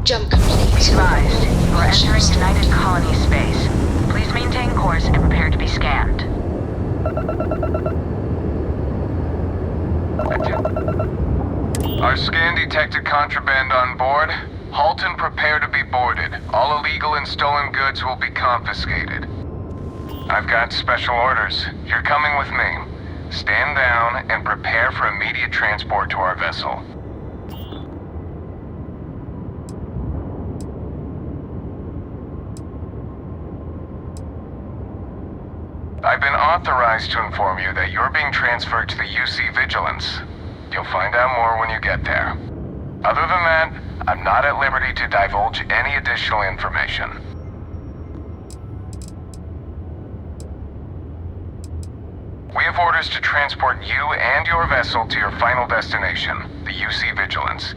Jump complete. Be advised, you are entering United Colony space. Please maintain course and prepare to be scanned. Our scan detected contraband on board. Halt and prepare to be boarded. All illegal and stolen goods will be confiscated. I've got special orders. You're coming with me. Stand down and prepare for immediate transport to our vessel. I've been authorized to inform you that you're being transferred to the UC Vigilance. You'll find out more when you get there. Other than that, I'm not at liberty to divulge any additional information. We have orders to transport you and your vessel to your final destination, the UC Vigilance.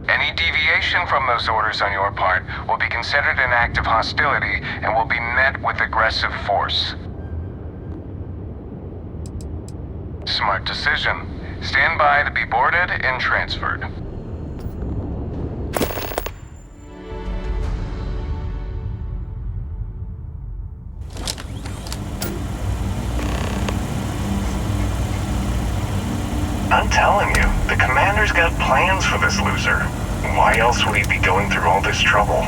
Any deviation from those orders on your part will be considered an act of hostility and will be met with aggressive force. Smart decision. Stand by to be boarded and transferred. I'm telling you, the commander's got plans for this loser. Why else would he be going through all this trouble?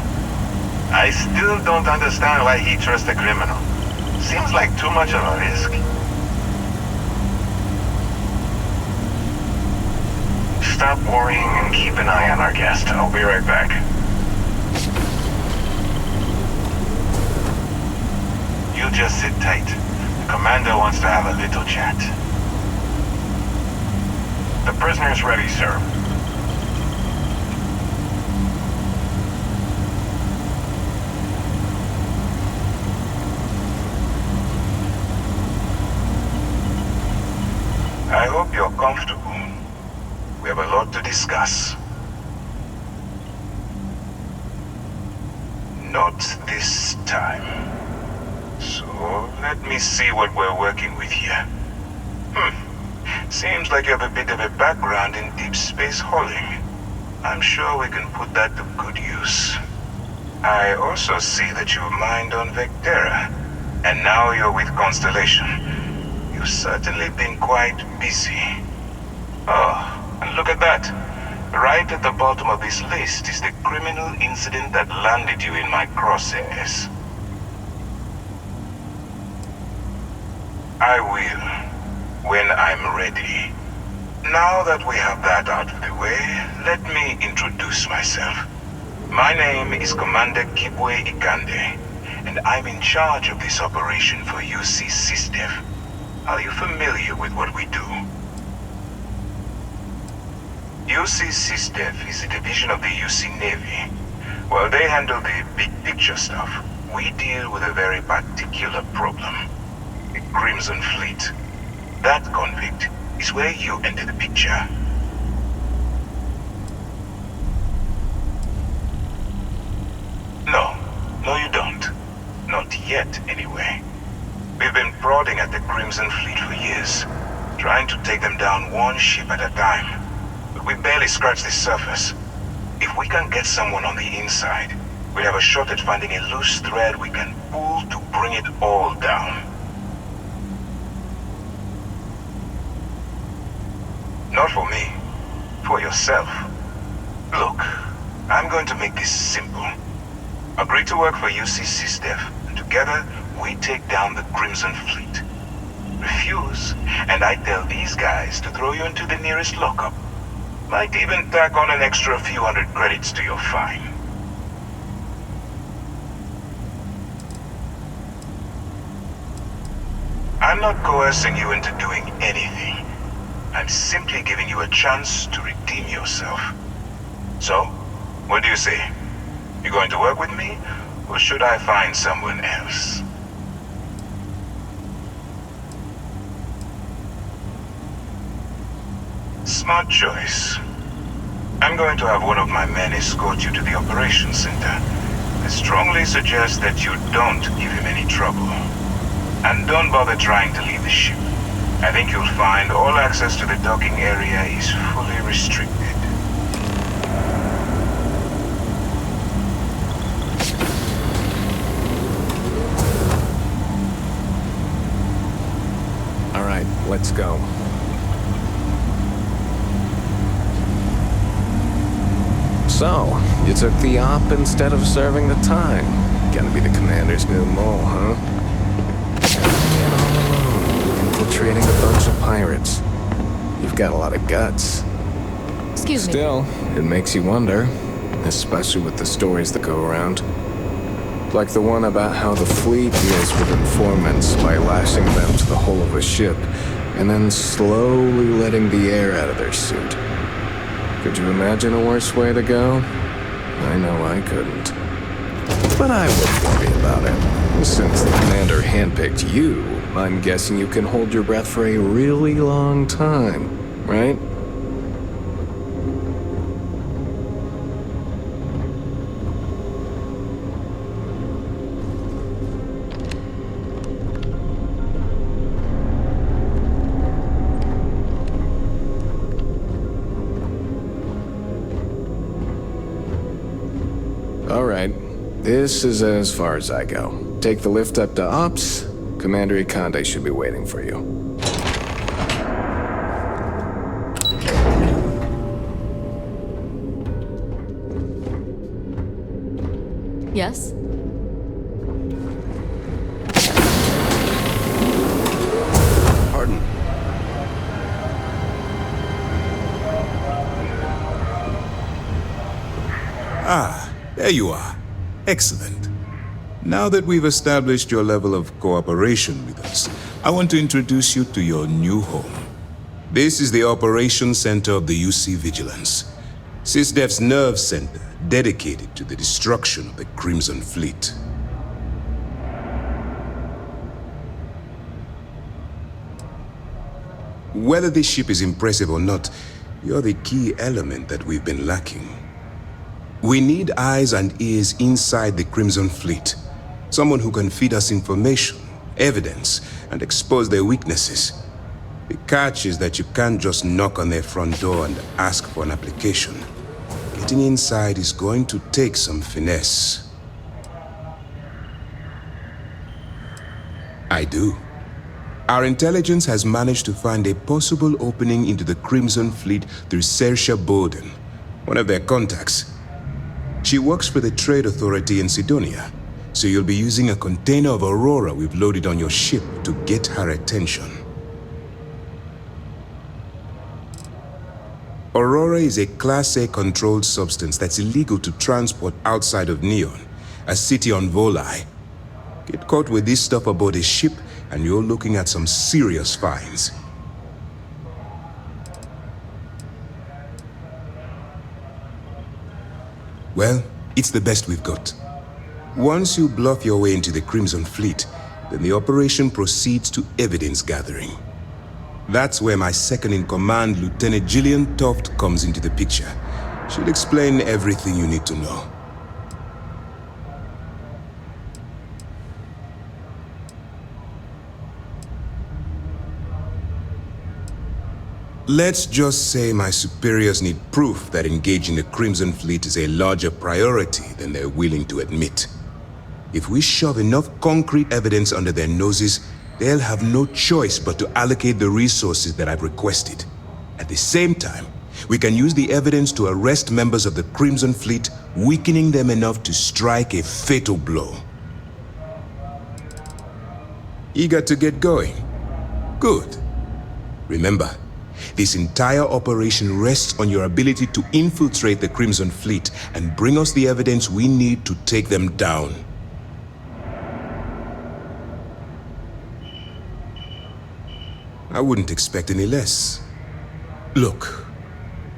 I still don't understand why he trusts a criminal. Seems like too much of a risk. Stop worrying and keep an eye on our guest. I'll be right back. You just sit tight. The commander wants to have a little chat. The prisoner's ready, sir. I hope you're comfortable. We have a lot to discuss. Not this time. So, let me see what we're working with here. Seems like you have a bit of a background in deep space hauling. I'm sure we can put that to good use. I also see that you mined on Vectera, and now you're with Constellation. You've certainly been quite busy. Oh, and look at that. Right at the bottom of this list is the criminal incident that landed you in my crosshairs. I will, when I'm ready. Now that we have that out of the way, let me introduce myself. My name is Commander Kibwe Ikande, and I'm in charge of this operation for UC SysDev. Are you familiar with what we do? UC SysDev is a division of the UC Navy. While they handle the big picture stuff, we deal with a very particular problem. The Crimson Fleet. That convict is where you enter the picture. No, you don't. Not yet, anyway. We've been prodding at the Crimson Fleet for years, trying to take them down one ship at a time. But we barely scratched the surface. If we can get someone on the inside, we have a shot at finding a loose thread we can pull to bring it all down. Not for me. For yourself. Look, I'm going to make this simple. Agree to work for UC SysDev, and together we take down the Crimson Fleet. Refuse, and I tell these guys to throw you into the nearest lockup. Might even tack on an extra few hundred credits to your fine. I'm not coercing you into doing anything. I'm simply giving you a chance to redeem yourself. So, what do you say? You going to work with me, or should I find someone else? Smart choice. I'm going to have one of my men escort you to the operations center. I strongly suggest that you don't give him any trouble. And don't bother trying to leave the ship. I think you'll find all access to the docking area is fully restricted. All right, let's go. So, you took the op instead of serving the time. Gonna be the commander's new mole, huh? Man all alone, infiltrating a bunch of pirates. You've got a lot of guts. Excuse me. Still, it makes you wonder, especially with the stories that go around. Like the one about how the fleet deals with informants by lashing them to the hull of a ship and then slowly letting the air out of their suit. Could you imagine a worse way to go? I know I couldn't. But I wouldn't worry about it. Since the commander handpicked you, I'm guessing you can hold your breath for a really long time, right? Alright, this is as far as I go. Take the lift up to Ops. Commander Ikonde should be waiting for you. Yes? Pardon? There you are. Excellent. Now that we've established your level of cooperation with us, I want to introduce you to your new home. This is the Operations Center of the UC Vigilance, SysDef's nerve center dedicated to the destruction of the Crimson Fleet. Whether this ship is impressive or not, you're the key element that we've been lacking. We need eyes and ears inside the Crimson Fleet. Someone who can feed us information, evidence, and expose their weaknesses. The catch is that you can't just knock on their front door and ask for an application. Getting inside is going to take some finesse. I do. Our intelligence has managed to find a possible opening into the Crimson Fleet through Saoirse Bowden, one of their contacts. She works for the Trade Authority in Sidonia, so you'll be using a container of Aurora we've loaded on your ship to get her attention. Aurora is a Class A controlled substance that's illegal to transport outside of Neon, a city on Volai. Get caught with this stuff aboard a ship, and you're looking at some serious fines. Well, it's the best we've got. Once you bluff your way into the Crimson Fleet, then the operation proceeds to evidence gathering. That's where my second-in-command, Lieutenant Gillian Toft, comes into the picture. She'll explain everything you need to know. Let's just say my superiors need proof that engaging the Crimson Fleet is a larger priority than they're willing to admit. If we shove enough concrete evidence under their noses, they'll have no choice but to allocate the resources that I've requested. At the same time, we can use the evidence to arrest members of the Crimson Fleet, weakening them enough to strike a fatal blow. Eager to get going? Good. Remember, this entire operation rests on your ability to infiltrate the Crimson Fleet and bring us the evidence we need to take them down. I wouldn't expect any less. Look,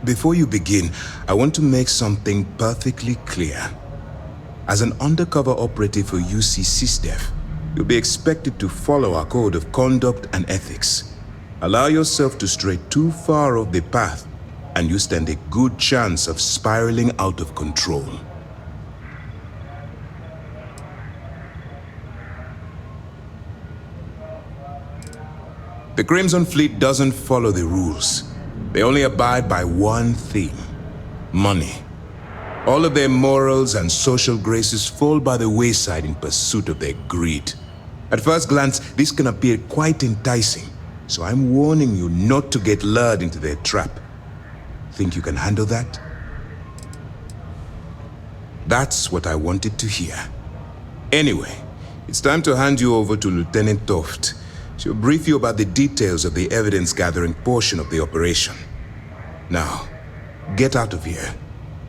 before you begin, I want to make something perfectly clear. As an undercover operative for UC SysDef, you'll be expected to follow our code of conduct and ethics. Allow yourself to stray too far off the path, and you stand a good chance of spiraling out of control. The Crimson Fleet doesn't follow the rules. They only abide by one theme: money. All of their morals and social graces fall by the wayside in pursuit of their greed. At first glance, this can appear quite enticing, so I'm warning you not to get lured into their trap. Think you can handle that? That's what I wanted to hear. Anyway, it's time to hand you over to Lieutenant Toft. She'll brief you about the details of the evidence-gathering portion of the operation. Now, get out of here,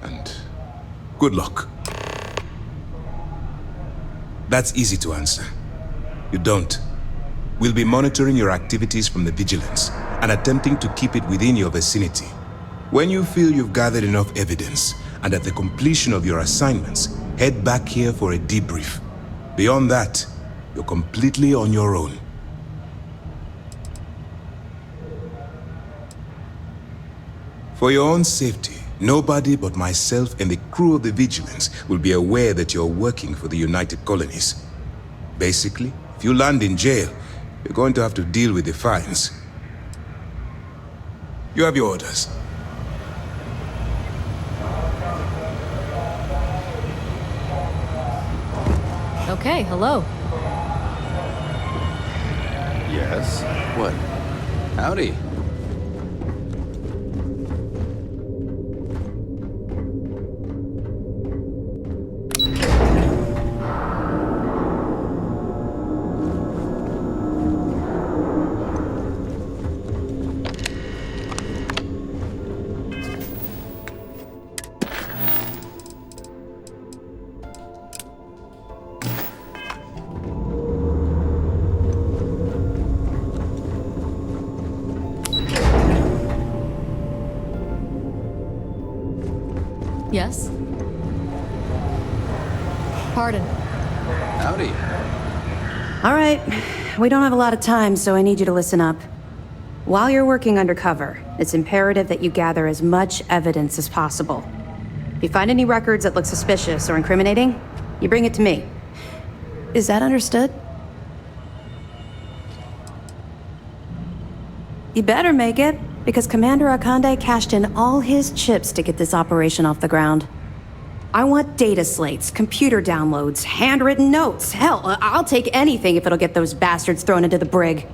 and good luck. That's easy to answer. You don't. We'll be monitoring your activities from the Vigilance and attempting to keep it within your vicinity. When you feel you've gathered enough evidence, and at the completion of your assignments, head back here for a debrief. Beyond that, you're completely on your own. For your own safety, nobody but myself and the crew of the Vigilance will be aware that you're working for the United Colonies. Basically, if you land in jail, you're going to have to deal with the fines. You have your orders. Okay, hello. Yes? What? Howdy. Yes? Pardon. Howdy. All right, we don't have a lot of time, so I need you to listen up. While you're working undercover, it's imperative that you gather as much evidence as possible. If you find any records that look suspicious or incriminating, you bring it to me. Is that understood? You better make it, because Commander Akande cashed in all his chips to get this operation off the ground. I want data slates, computer downloads, handwritten notes. Hell, I'll take anything if it'll get those bastards thrown into the brig.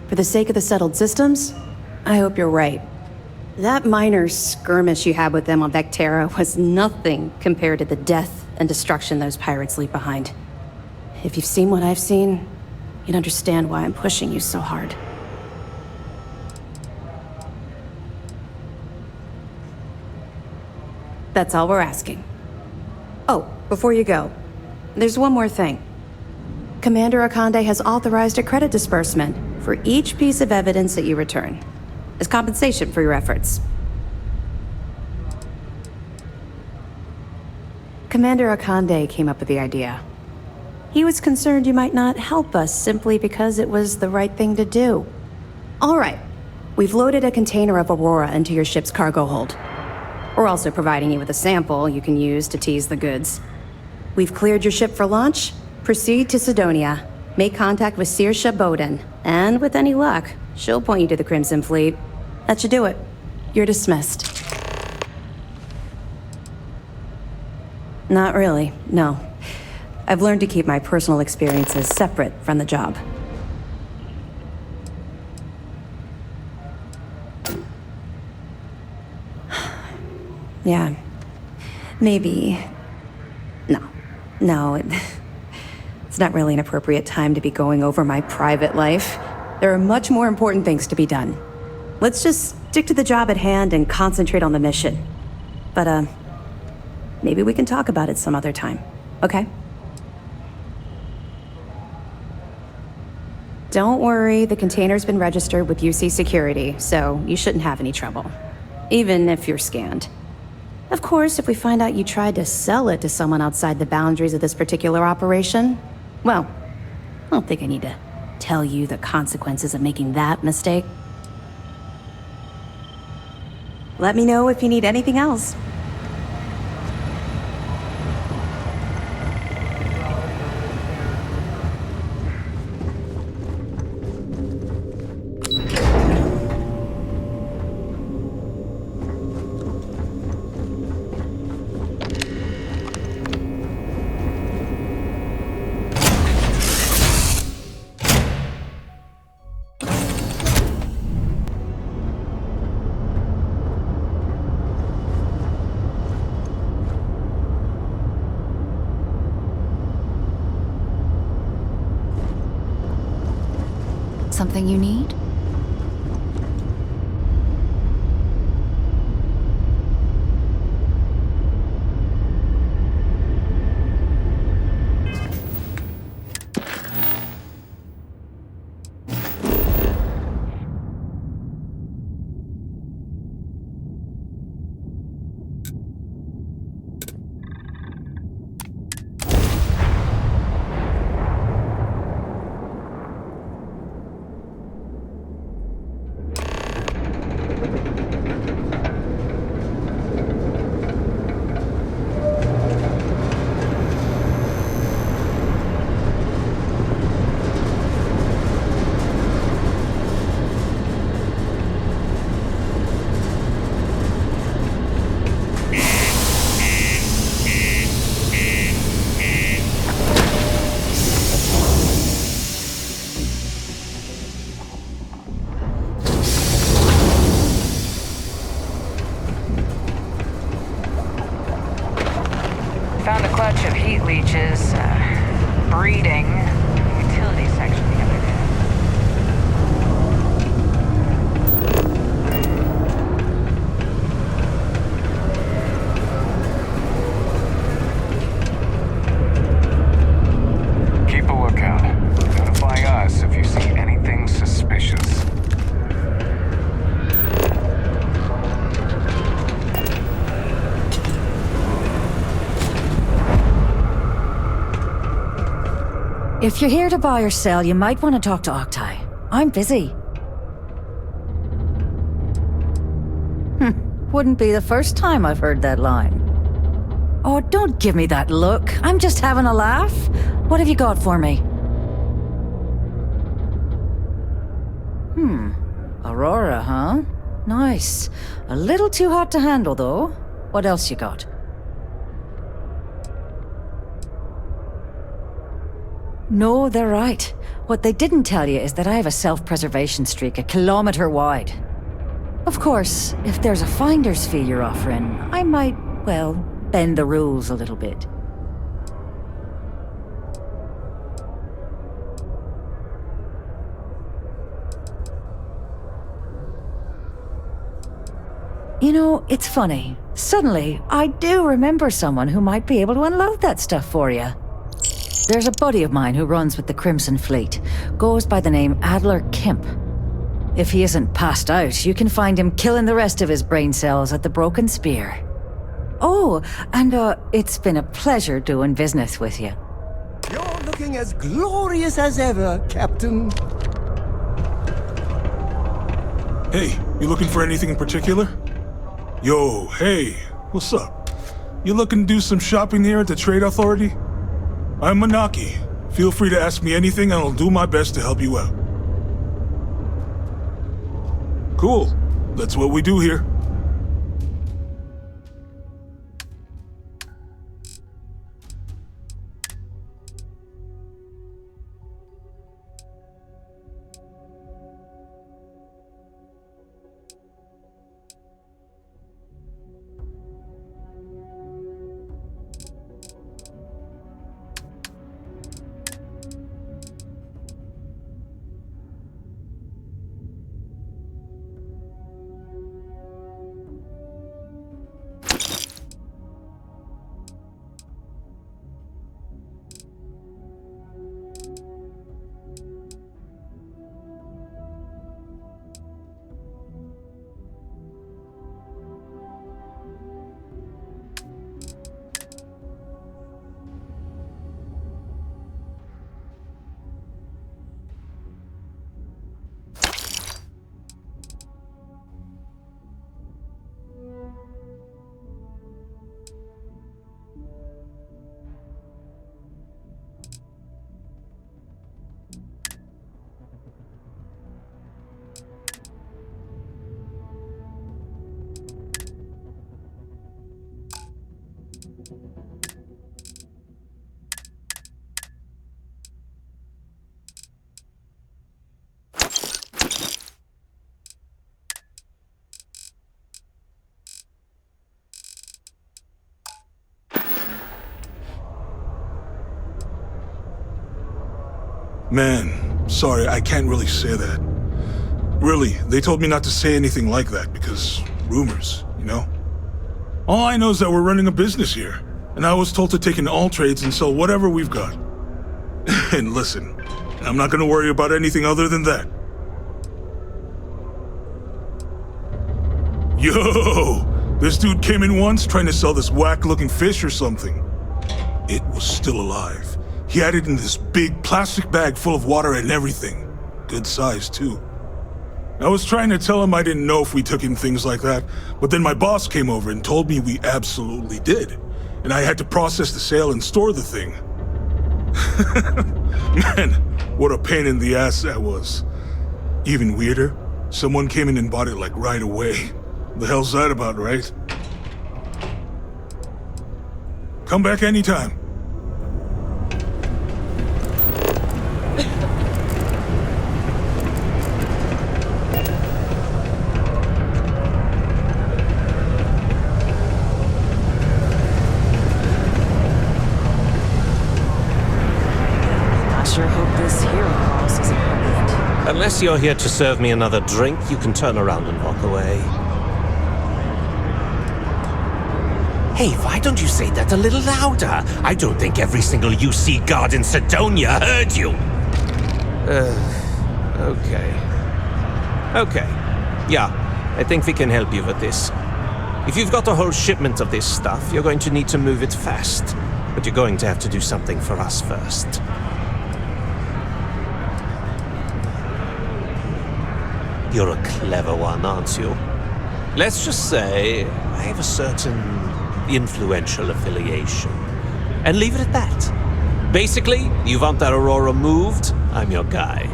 For the sake of the settled systems, I hope you're right. That minor skirmish you had with them on Vectera was nothing compared to the death and destruction those pirates leave behind. If you've seen what I've seen, you'd understand why I'm pushing you so hard. That's all we're asking. Oh, before you go, there's one more thing. Commander Akande has authorized a credit disbursement for each piece of evidence that you return, as compensation for your efforts. Commander Akande came up with the idea. He was concerned you might not help us simply because it was the right thing to do. All right, we've loaded a container of Aurora into your ship's cargo hold. We're also providing you with a sample you can use to tease the goods. We've cleared your ship for launch. Proceed to Sidonia. Make contact with Saoirse Bowden, and with any luck, she'll point you to the Crimson Fleet. That should do it. You're dismissed. Not really, no. I've learned to keep my personal experiences separate from the job. Yeah. Maybe. No, it's not really an appropriate time to be going over my private life. There are much more important things to be done. Let's just stick to the job at hand and concentrate on the mission. But, maybe we can talk about it some other time, okay? Don't worry, the container's been registered with UC Security, so you shouldn't have any trouble. Even if you're scanned. Of course, if we find out you tried to sell it to someone outside the boundaries of this particular operation, well, I don't think I need to tell you the consequences of making that mistake. Let me know if you need anything else. Something you need? Found a clutch of heat leeches, breeding, utility section the other day. Keep a lookout. Notify us if you see anything suspicious. If you're here to buy or sell, you might want to talk to Octai. I'm busy. Wouldn't be the first time I've heard that line. Oh, don't give me that look. I'm just having a laugh. What have you got for me? Aurora, huh? Nice. A little too hot to handle, though. What else you got? No, they're right. What they didn't tell you is that I have a self-preservation streak 1 kilometer wide. Of course, if there's a finder's fee you're offering, I might, well, bend the rules a little bit. You know, it's funny. Suddenly, I do remember someone who might be able to unload that stuff for you. There's a buddy of mine who runs with the Crimson Fleet. Goes by the name Adler Kemp. If he isn't passed out, you can find him killing the rest of his brain cells at the Broken Spear. Oh, and it's been a pleasure doing business with you. You're looking as glorious as ever, Captain. Hey, you looking for anything in particular? Yo, hey, what's up? You looking to do some shopping here at the Trade Authority? I'm Manaki. Feel free to ask me anything and I'll do my best to help you out. Cool. That's what we do here. Man, Sorry, I can't really say that. Really, they told me not to say anything like that because rumors, you know? All I know is that we're running a business here, and I was told to take in all trades and sell whatever we've got. And listen, I'm not gonna worry about anything other than that. Yo! This dude came in once trying to sell this whack-looking fish or something. It was still alive. He had it in this big plastic bag full of water and everything. Good size, too. I was trying to tell him I didn't know if we took in things like that, but then my boss came over and told me we absolutely did. And I had to process the sale and store the thing. Man, what a pain in the ass that was. Even weirder, someone came in and bought it like right away. The hell's that about, right? Come back anytime. Unless you're here to serve me another drink, you can turn around and walk away. Hey, why don't you say that a little louder? I don't think every single UC guard in Sidonia heard you. Okay. Okay. Yeah, I think we can help you with this. If you've got a whole shipment of this stuff, you're going to need to move it fast. But you're going to have to do something for us first. You're a clever one, aren't you? Let's just say I have a certain influential affiliation. And leave it at that. Basically, you want that Aurora moved, I'm your guy.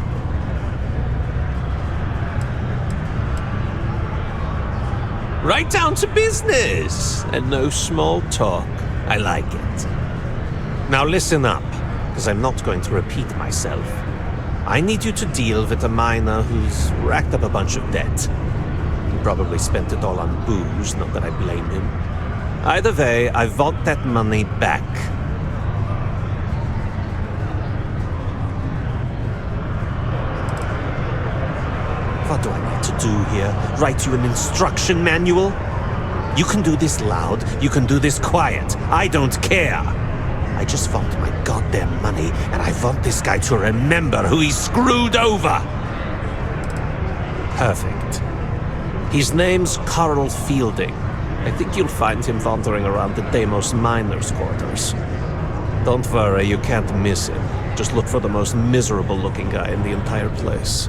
Right down to business! And no small talk. I like it. Now listen up, because I'm not going to repeat myself. I need you to deal with a miner who's racked up a bunch of debt. He probably spent it all on booze, not that I blame him. Either way, I want that money back. What do I need to do here? Write you an instruction manual? You can do this loud, you can do this quiet. I don't care. I just want my goddamn money, and I want this guy to remember who he screwed over. Perfect. His name's Carl Fielding. I think you'll find him wandering around the Deimos miners' quarters. Don't worry, you can't miss him. Just look for the most miserable-looking guy in the entire place.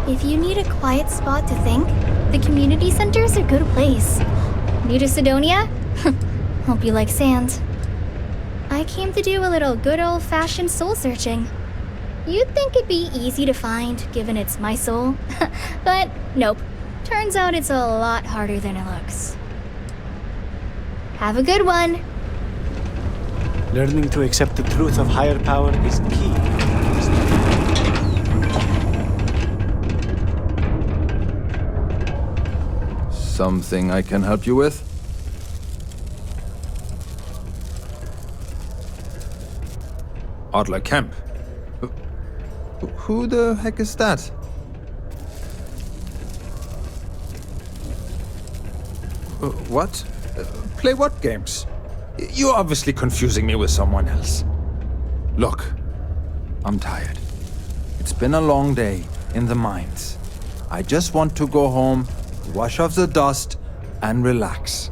If you need a quiet spot to think, the community center's a good place. New to Sidonia? Hope you like sand. I came to do a little good old-fashioned soul searching. You'd think it'd be easy to find, given it's my soul. But nope. Turns out it's a lot harder than it looks. Have a good one! Learning to accept the truth of higher power is key. Something I can help you with? Adler Kemp. Who the heck is that? What? Play what games? You're obviously confusing me with someone else. Look, I'm tired. It's been a long day in the mines. I just want to go home, wash off the dust, and relax.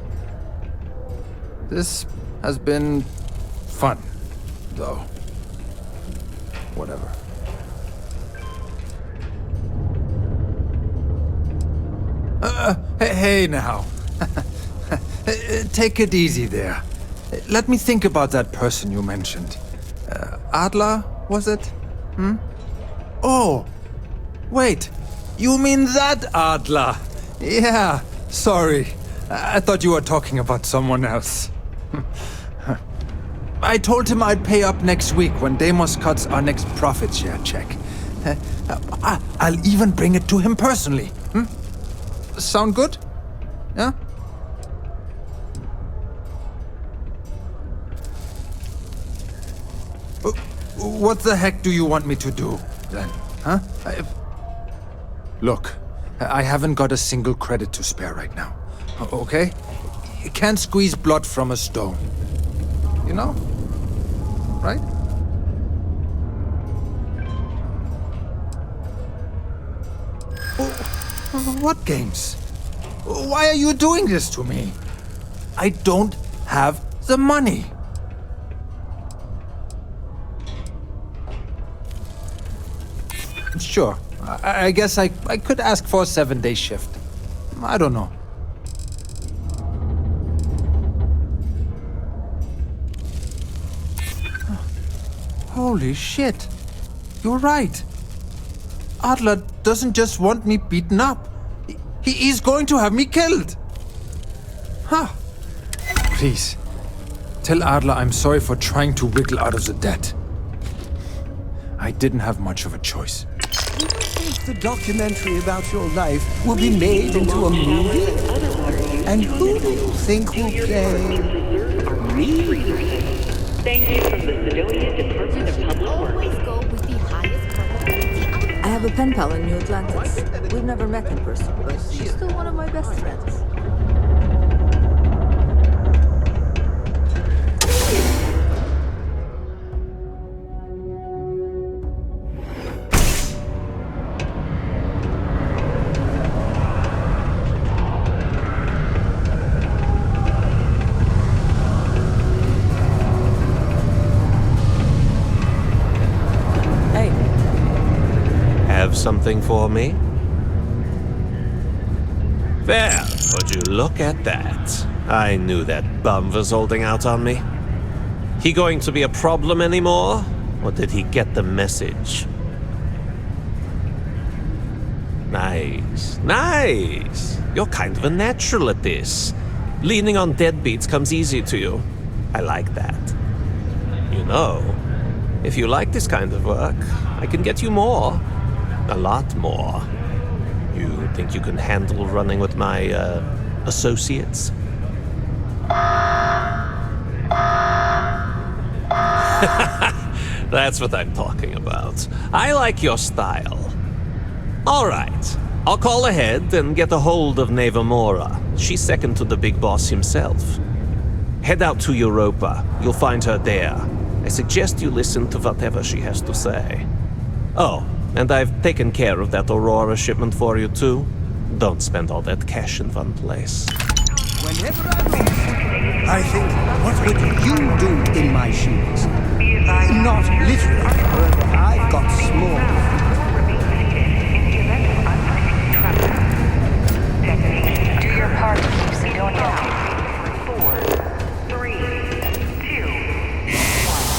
This has been fun, though. Whatever. Hey now. Take it easy there. Let me think about that person you mentioned. Adler, was it? Hmm? Oh, wait. You mean that Adler? Yeah, sorry. I thought you were talking about someone else. I told him I'd pay up next week when Deimos cuts our next profit share check. I'll even bring it to him personally. Hmm? Sound good? Yeah? What the heck do you want me to do, then? Huh? Look, I haven't got a single credit to spare right now. Okay? You can't squeeze blood from a stone. You know? Right? What games? Why are you doing this to me? I don't have the money. Sure. I guess I could ask for a 7-day shift. I don't know. Holy shit. You're right. Adler doesn't just want me beaten up. He's going to have me killed. Huh. Please, tell Adler I'm sorry for trying to wiggle out of the debt. I didn't have much of a choice. Do you think the documentary about your life will be made into a movie? And who do you think will play me? Thank you from the Sidonia Department of Public Always go with the highest probability. I have a pen pal in New Atlantis. We've never met in person, but she's still one of my best friends. Something for me? Well, would you look at that? I knew that bum was holding out on me. He going to be a problem anymore? Or did he get the message? Nice. Nice! You're kind of a natural at this. Leaning on deadbeats comes easy to you. I like that. You know, if you like this kind of work, I can get you more. A lot more. You think you can handle running with my, associates? That's what I'm talking about. I like your style. All right. I'll call ahead and get a hold of Nevamora. She's second to the big boss himself. Head out to Europa. You'll find her there. I suggest you listen to whatever she has to say. Oh, and I've taken care of that Aurora shipment for you, too. Don't spend all that cash in one place. Whenever I think, what would you do in my shoes? Not literally, but I've got small. Do your part to keep Sidonia. 4, 3, 2, 1.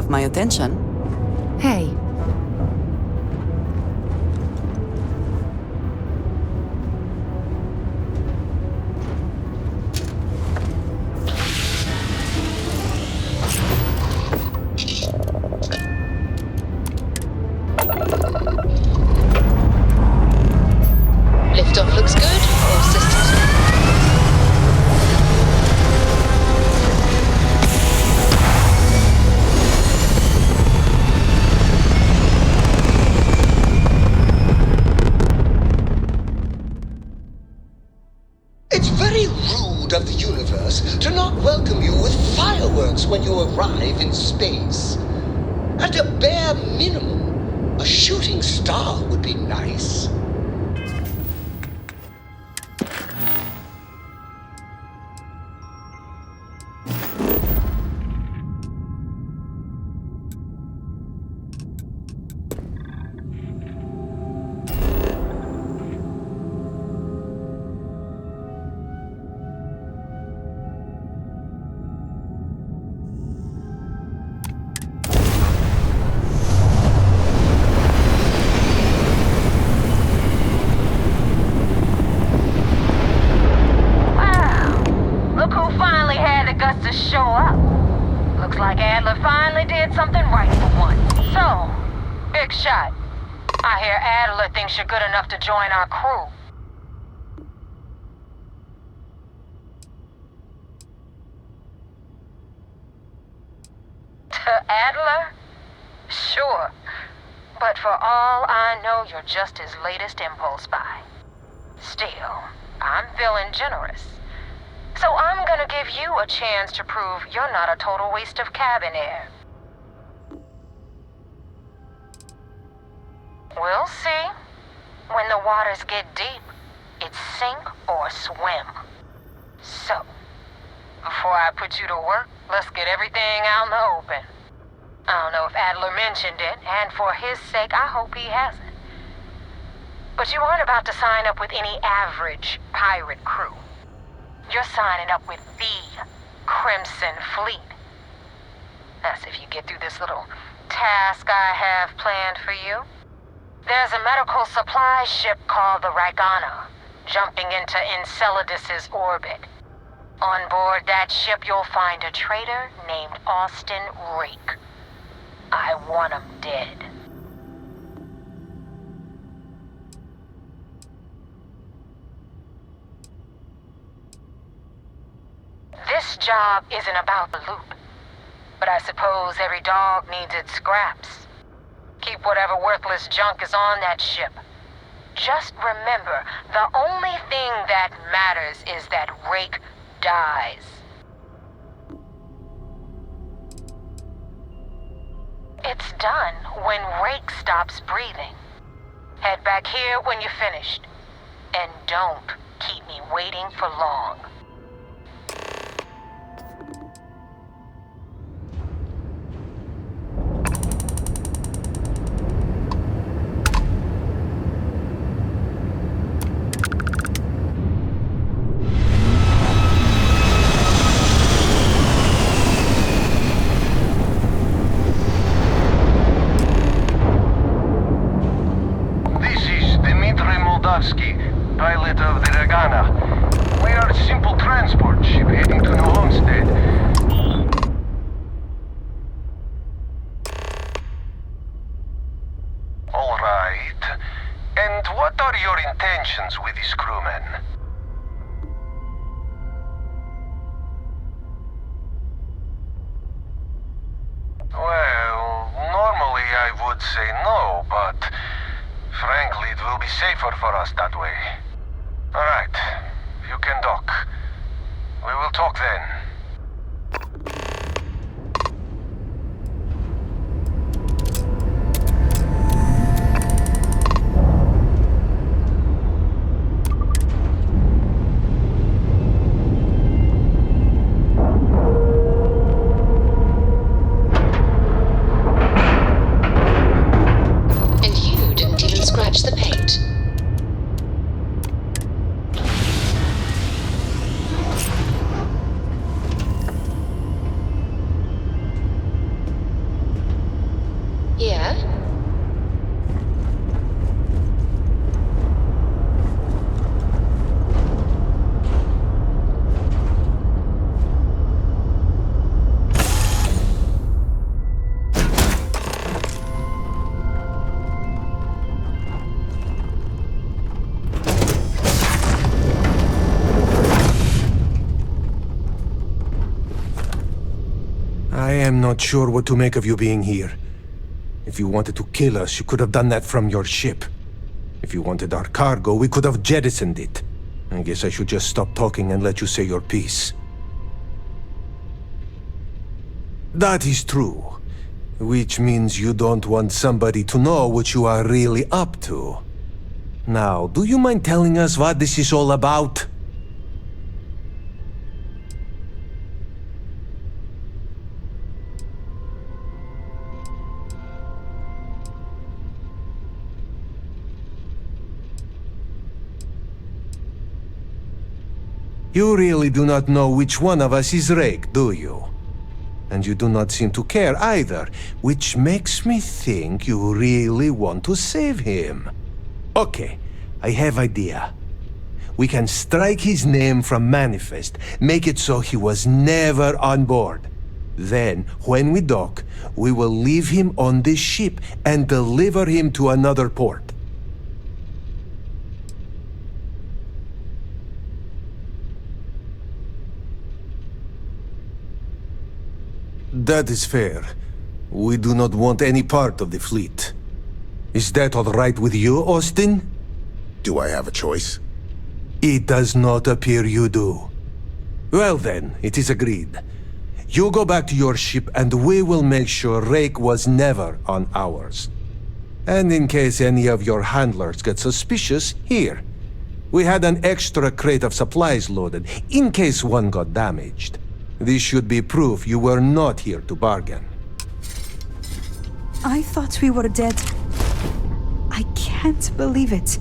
have my attention. Hey. Liftoff looks good. All systems. It's very rude of the universe to not welcome you with fireworks when you arrive in space. At a bare minimum, a shooting star would be nice. To show up. Looks like Adler finally did something right for once. So, big shot. I hear Adler thinks you're good enough to join our crew. To Adler? Sure. But for all I know, you're just his latest impulse buy. Still, I'm feeling generous. So I'm gonna give you a chance to prove you're not a total waste of cabin air. We'll see. When the waters get deep, it's sink or swim. So, before I put you to work, let's get everything out in the open. I don't know if Adler mentioned it, and for his sake, I hope he hasn't. But you aren't about to sign up with any average pirate crew. You're signing up with the Crimson Fleet. That's if you get through this little task I have planned for you. There's a medical supply ship called the Ragana, jumping into Enceladus's orbit. On board that ship, you'll find a traitor named Austin Rook. I want him dead. This job isn't about the loot, but I suppose every dog needs its scraps. Keep whatever worthless junk is on that ship. Just remember, the only thing that matters is that Rake dies. It's done when Rake stops breathing. Head back here when you're finished. And don't keep me waiting for long. Pilot of the Ragana. We are a simple transport ship heading to New Homestead. All right. And what are your intentions with these crewmen? Well, normally I would say no, but frankly, it will be safer for us that way. All right, you can dock. We will talk then. And you didn't even scratch the paint. am not sure what to make of you being here. If you wanted to kill us, you could have done that from your ship. If you wanted our cargo, we could have jettisoned it. I guess I should just stop talking and let you say your piece. That is true. Which means you don't want somebody to know what you are really up to. Now, do you mind telling us what this is all about? You really do not know which one of us is Rake, do you? And you do not seem to care either, which makes me think you really want to save him. Okay, I have idea. We can strike his name from Manifest, make it so he was never on board. Then, when we dock, we will leave him on this ship and deliver him to another port. That is fair. We do not want any part of the fleet. Is that all right with you, Austin? Do I have a choice? It does not appear you do. Well then, it is agreed. You go back to your ship and we will make sure Rake was never on ours. And in case any of your handlers get suspicious, here. We had an extra crate of supplies loaded, in case one got damaged. This should be proof you were not here to bargain. I thought we were dead. I can't believe it.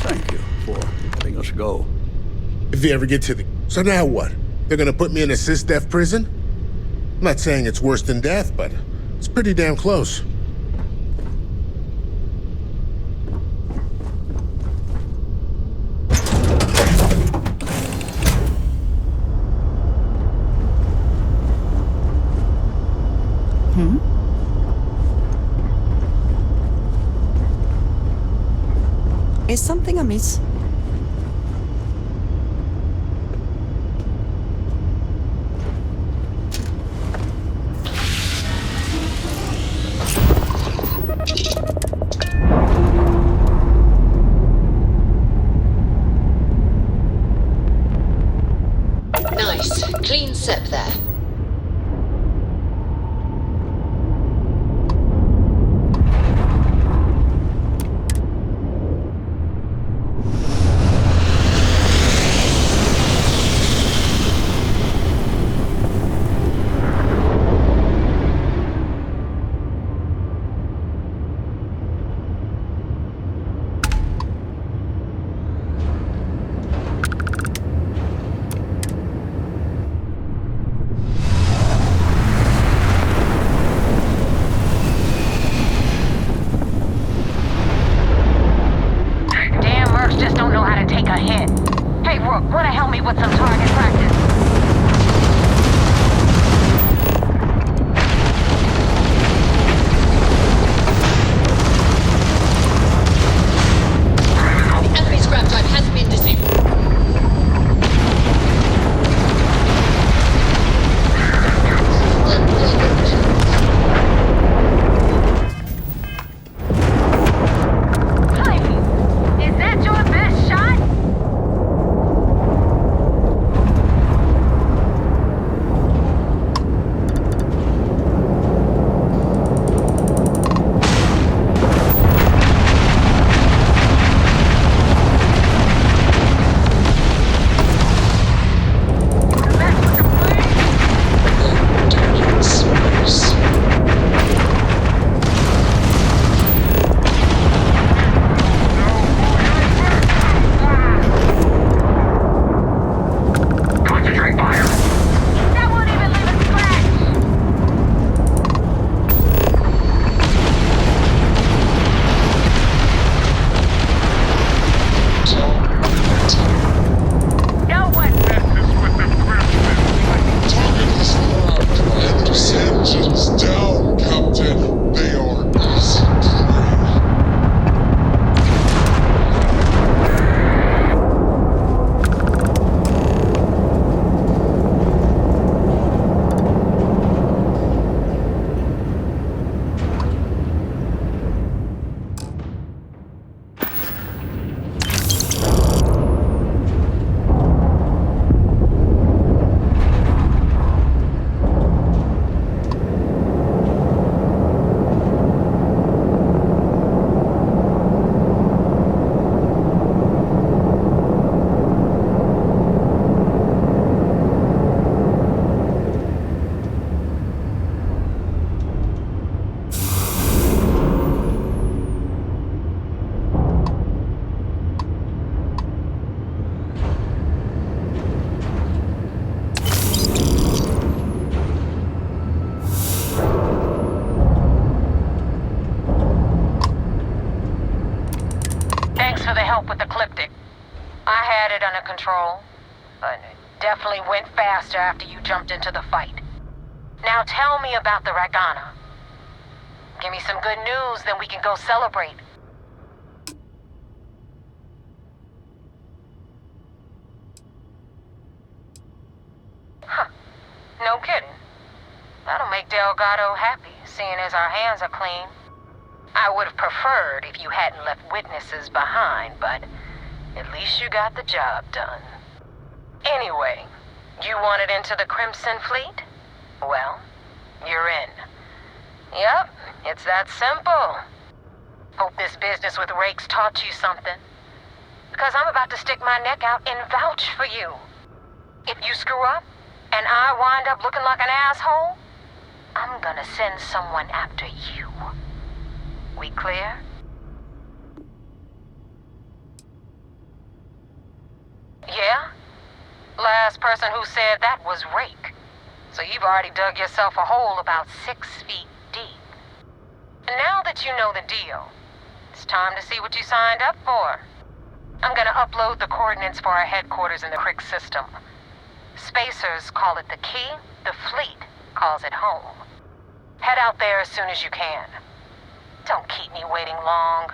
Thank you for letting us go. If you ever get to the... So now what? They're gonna put me in a sys-def prison? I'm not saying it's worse than death, but it's pretty damn close. Is something amiss? Nice. Clean sep there. Rook, wanna help me with some target practice? The enemy scrap drive has been disabled. Is that your best shot? control, but it definitely went faster after you jumped into the fight. Now tell me about the Ragana. Give me some good news, then we can go celebrate. Huh. No kidding. That'll make Delgado happy, seeing as our hands are clean. I would have preferred if you hadn't left witnesses behind, but at least you got the job done. Anyway, you wanted into the Crimson Fleet? Well, you're in. Yep, it's that simple. Hope this business with Rakes taught you something. Because I'm about to stick my neck out and vouch for you. If you screw up, and I wind up looking like an asshole, I'm gonna send someone after you. We clear? Yeah? Last person who said that was Rake. So you've already dug yourself a hole about 6 feet deep. And now that you know the deal, it's time to see what you signed up for. I'm gonna upload the coordinates for our headquarters in the Crick system. Spacers call it the key, the fleet calls it home. Head out there as soon as you can. Don't keep me waiting long.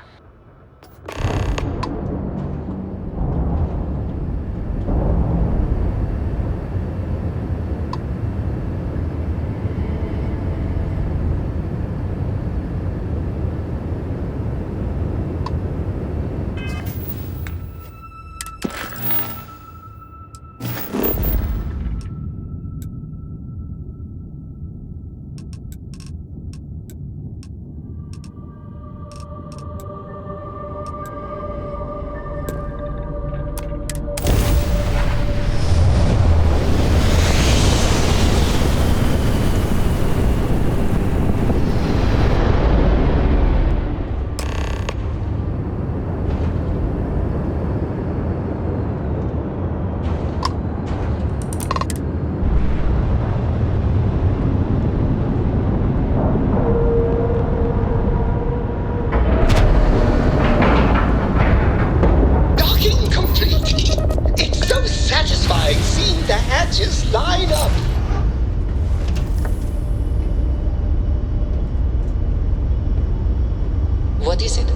What is it?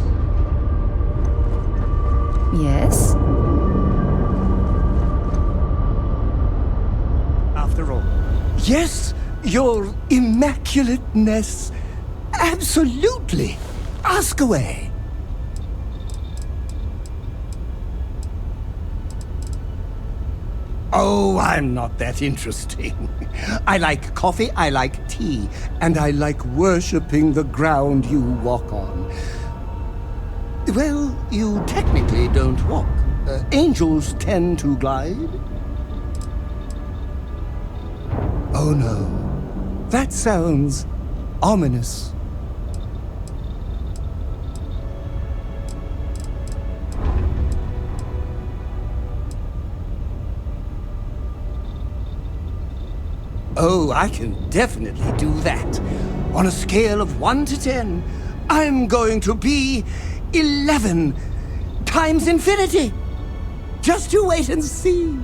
Yes? After all. Yes, your immaculateness. Absolutely. Ask away. Oh, I'm not that interesting. I like coffee, I like tea, and I like worshipping the ground you walk on. Well, you technically don't walk. Angels tend to glide. Oh no, that sounds ominous. Oh, I can definitely do that. On a scale of 1 to 10, I'm going to be 11 times infinity. Just you wait and see.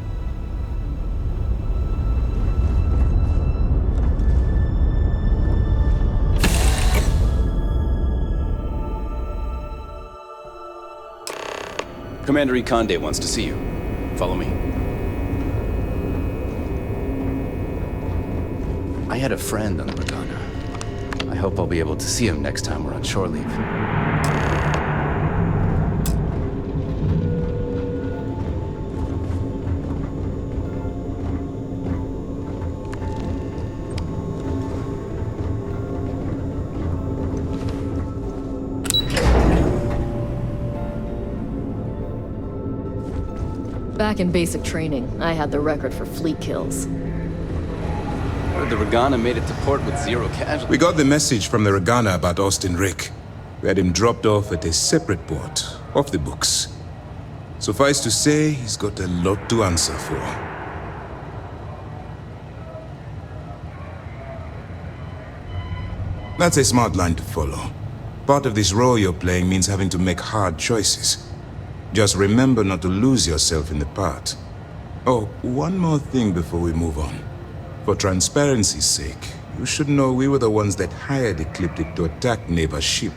Commander Ikande wants to see you. Follow me. I had a friend on the Ragana. I hope I'll be able to see him next time we're on shore leave. Back in basic training, I had the record for fleet kills. The Ragana made it to port with 0 casualties. We got the message from the Ragana about Austin Rick. We had him dropped off at a separate port, off the books. Suffice to say, he's got a lot to answer for. That's a smart line to follow. Part of this role you're playing means having to make hard choices. Just remember not to lose yourself in the part. Oh, one more thing before we move on. For transparency's sake, you should know we were the ones that hired Ecliptic to attack Neva's ship.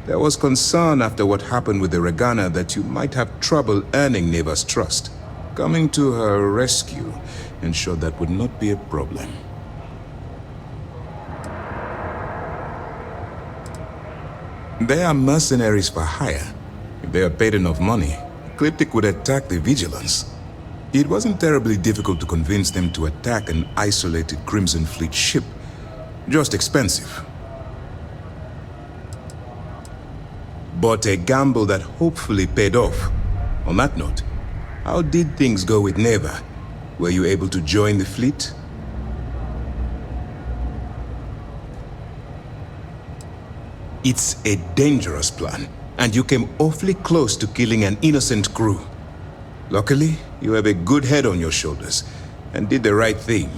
There was concern after what happened with the Ragana that you might have trouble earning Neva's trust. Coming to her rescue ensured that would not be a problem. They are mercenaries for hire. If they are paid enough money, Ecliptic would attack the Vigilance. It wasn't terribly difficult to convince them to attack an isolated Crimson Fleet ship. Just expensive. But a gamble that hopefully paid off. On that note, how did things go with Neva? Were you able to join the fleet? It's a dangerous plan, and you came awfully close to killing an innocent crew. Luckily, you have a good head on your shoulders, and did the right thing.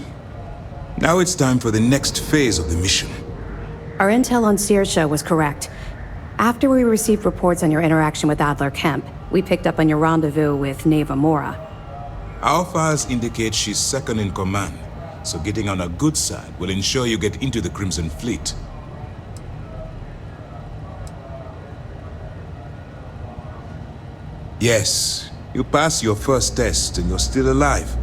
Now it's time for the next phase of the mission. Our intel on Saoirse was correct. After we received reports on your interaction with Adler Kemp, we picked up on your rendezvous with Neva Mora. Our files indicate she's second in command, so getting on her good side will ensure you get into the Crimson Fleet. Yes, you passed your first test and you're still alive.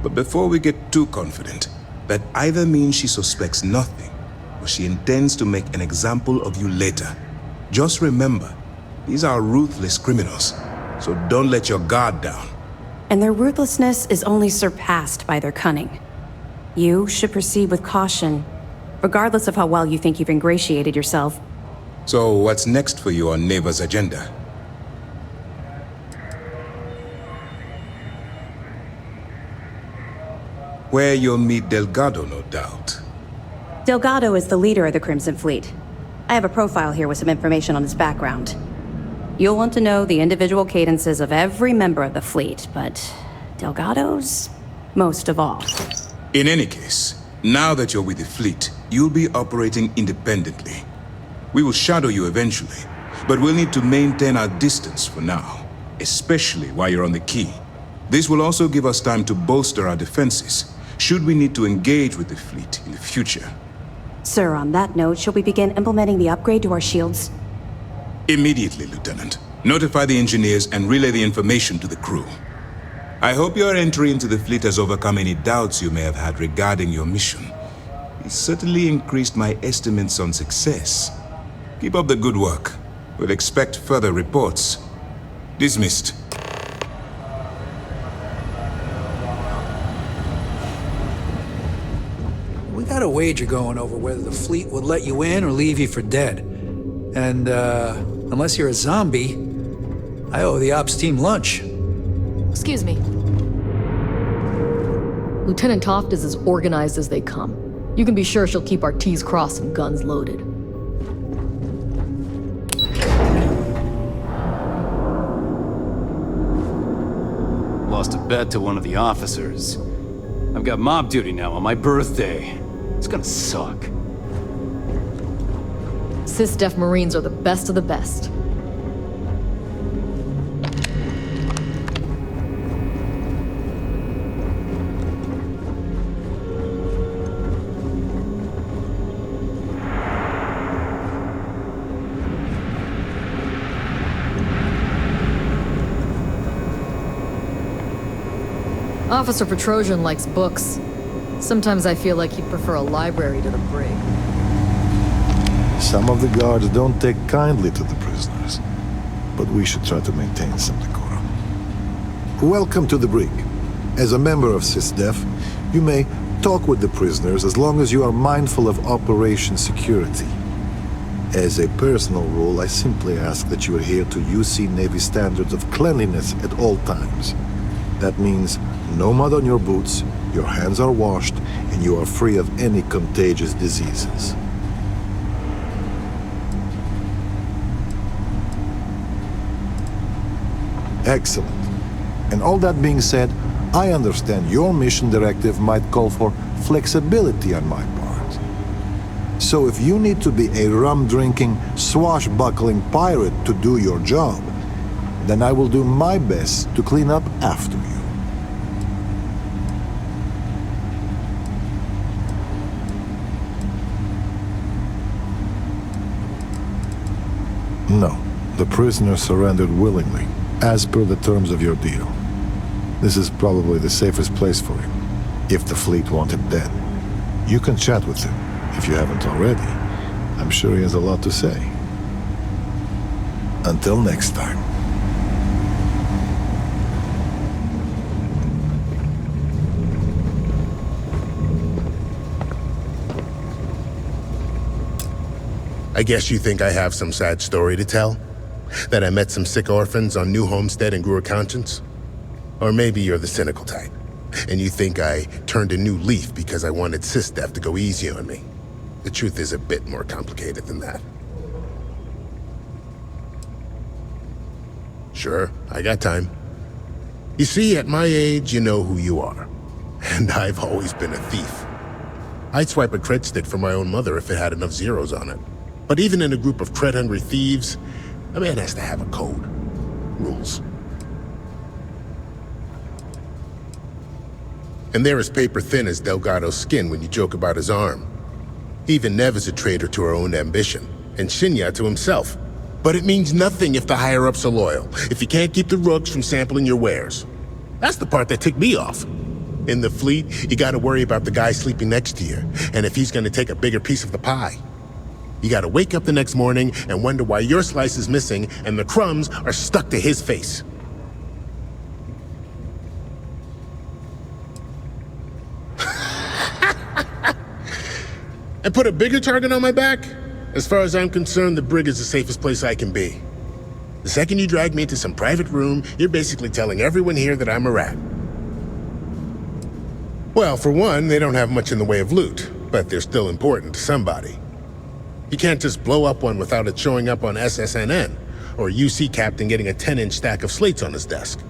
But before we get too confident, that either means she suspects nothing, or she intends to make an example of you later. Just remember, these are ruthless criminals, so don't let your guard down. And their ruthlessness is only surpassed by their cunning. You should proceed with caution, regardless of how well you think you've ingratiated yourself. So what's next for you on Neva's agenda? Where you'll meet Delgado, no doubt. Delgado is the leader of the Crimson Fleet. I have a profile here with some information on his background. You'll want to know the individual cadences of every member of the fleet, but Delgado's most of all. In any case, now that you're with the fleet, you'll be operating independently. We will shadow you eventually, but we'll need to maintain our distance for now, especially while you're on the quay. This will also give us time to bolster our defenses, should we need to engage with the fleet in the future. Sir, on that note, shall we begin implementing the upgrade to our shields? Immediately, Lieutenant. Notify the engineers and relay the information to the crew. I hope your entry into the fleet has overcome any doubts you may have had regarding your mission. It certainly increased my estimates on success. Keep up the good work. We'll expect further reports. Dismissed. We got a wager going over whether the fleet would let you in or leave you for dead. And, unless you're a zombie, I owe the ops team lunch. Excuse me. Lieutenant Toft is as organized as they come. You can be sure she'll keep our T's crossed and guns loaded. Lost a bet to one of the officers. I've got mob duty now on my birthday. It's gonna suck. Sys-Def Marines are the best of the best. Officer Petrosian likes books. Sometimes I feel like he'd prefer a library to the brig. Some of the guards don't take kindly to the prisoners, but we should try to maintain some decorum. Welcome to the brig. As a member of Sys-Def, you may talk with the prisoners as long as you are mindful of operation security. As a personal rule, I simply ask that you adhere to UC Navy standards of cleanliness at all times. That means no mud on your boots, your hands are washed, and you are free of any contagious diseases. Excellent. And all that being said, I understand your mission directive might call for flexibility on my part. So if you need to be a rum-drinking, swashbuckling pirate to do your job, then I will do my best to clean up after you. The prisoner surrendered willingly, as per the terms of your deal. This is probably the safest place for him, if the fleet want him dead. You can chat with him, if you haven't already. I'm sure he has a lot to say. Until next time. I guess you think I have some sad story to tell? That I met some sick orphans on New Homestead and grew a conscience? Or maybe you're the cynical type, and you think I turned a new leaf because I wanted SysDef to go easy on me. The truth is a bit more complicated than that. Sure, I got time. You see, at my age, you know who you are. And I've always been a thief. I'd swipe a cred stick for my own mother if it had enough zeros on it. But even in a group of cred-hungry thieves, a man has to have a code. Rules. And they're as paper-thin as Delgado's skin when you joke about his arm. Even Nev is a traitor to her own ambition, and Shinya to himself. But it means nothing if the higher-ups are loyal, if you can't keep the Rooks from sampling your wares. That's the part that ticked me off. In the fleet, you gotta worry about the guy sleeping next to you, and if he's gonna take a bigger piece of the pie. You gotta wake up the next morning and wonder why your slice is missing and the crumbs are stuck to his face. And put a bigger target on my back? As far as I'm concerned, the brig is the safest place I can be. The second you drag me into some private room, you're basically telling everyone here that I'm a rat. Well, for one, they don't have much in the way of loot, but they're still important to somebody. You can't just blow up one without it showing up on SSNN, or a UC captain getting a 10-inch stack of slates on his desk.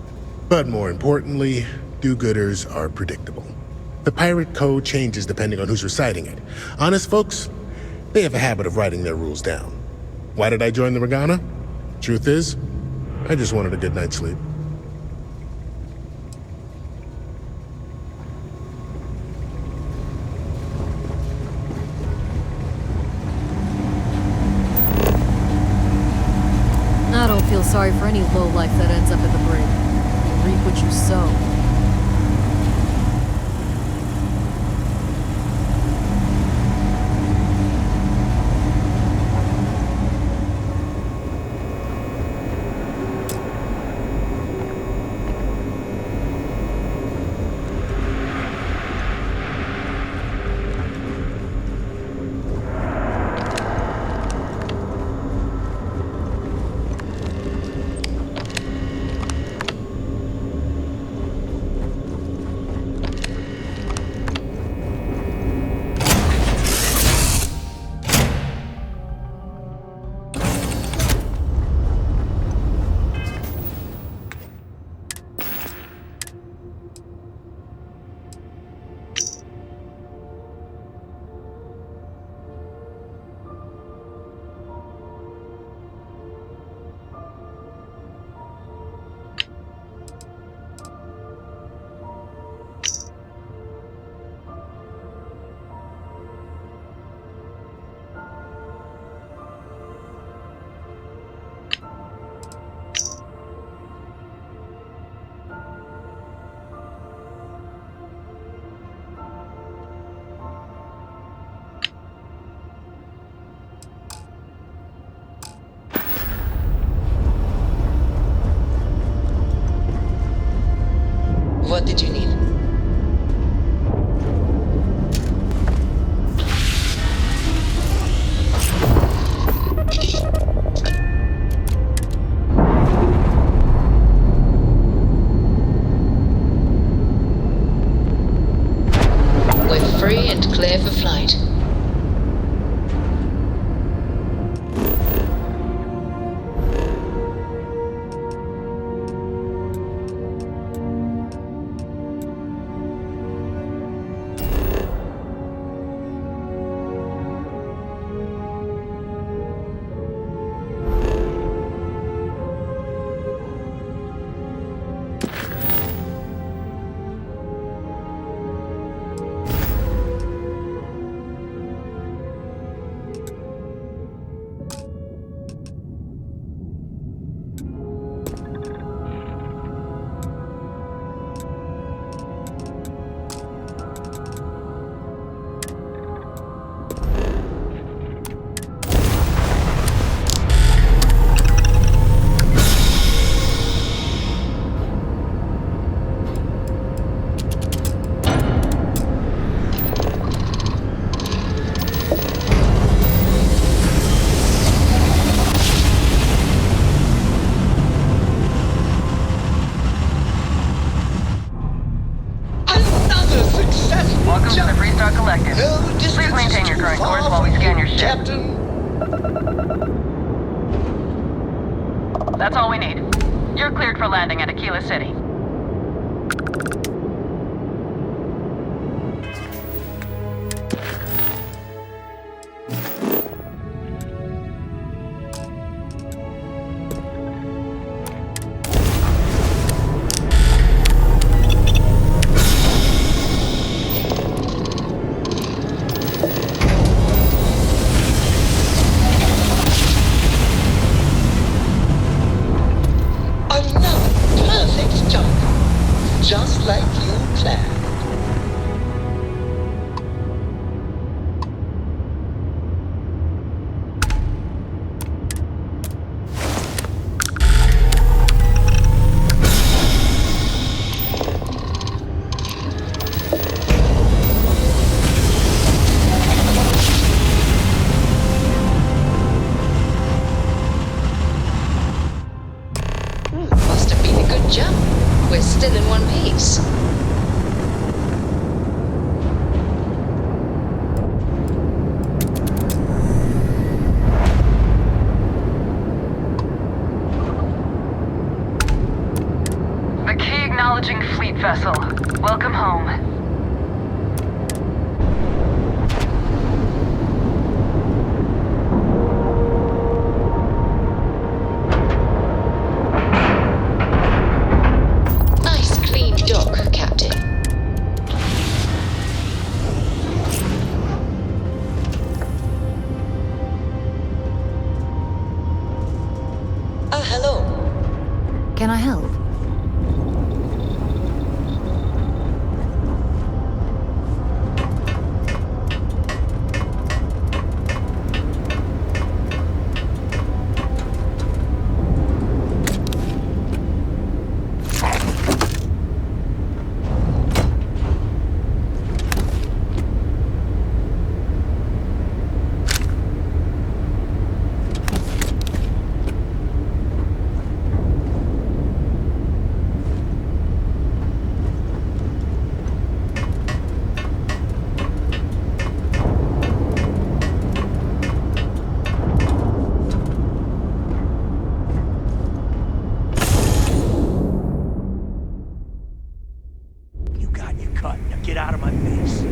But more importantly, do-gooders are predictable. The pirate code changes depending on who's reciting it. Honest folks, they have a habit of writing their rules down. Why did I join the Ragana? Truth is, I just wanted a good night's sleep. I don't feel sorry for any lowlife that ends up at the brig. You reap what you sow. What did you need? We're free and clear for flight. a successful Welcome to jump. the Freestar Collective. No Please distance maintain is your too current far course while we for scan you, your ship. Captain. That's all we need. You're cleared for landing at Aquila City. Another perfect jump. Just like you planned. Must have been a good jump. We're still in one piece. The key acknowledging fleet vessel. Welcome home. Nice clean dock, Captain. Hello. Can I help? You got your cut. Now get out of my face.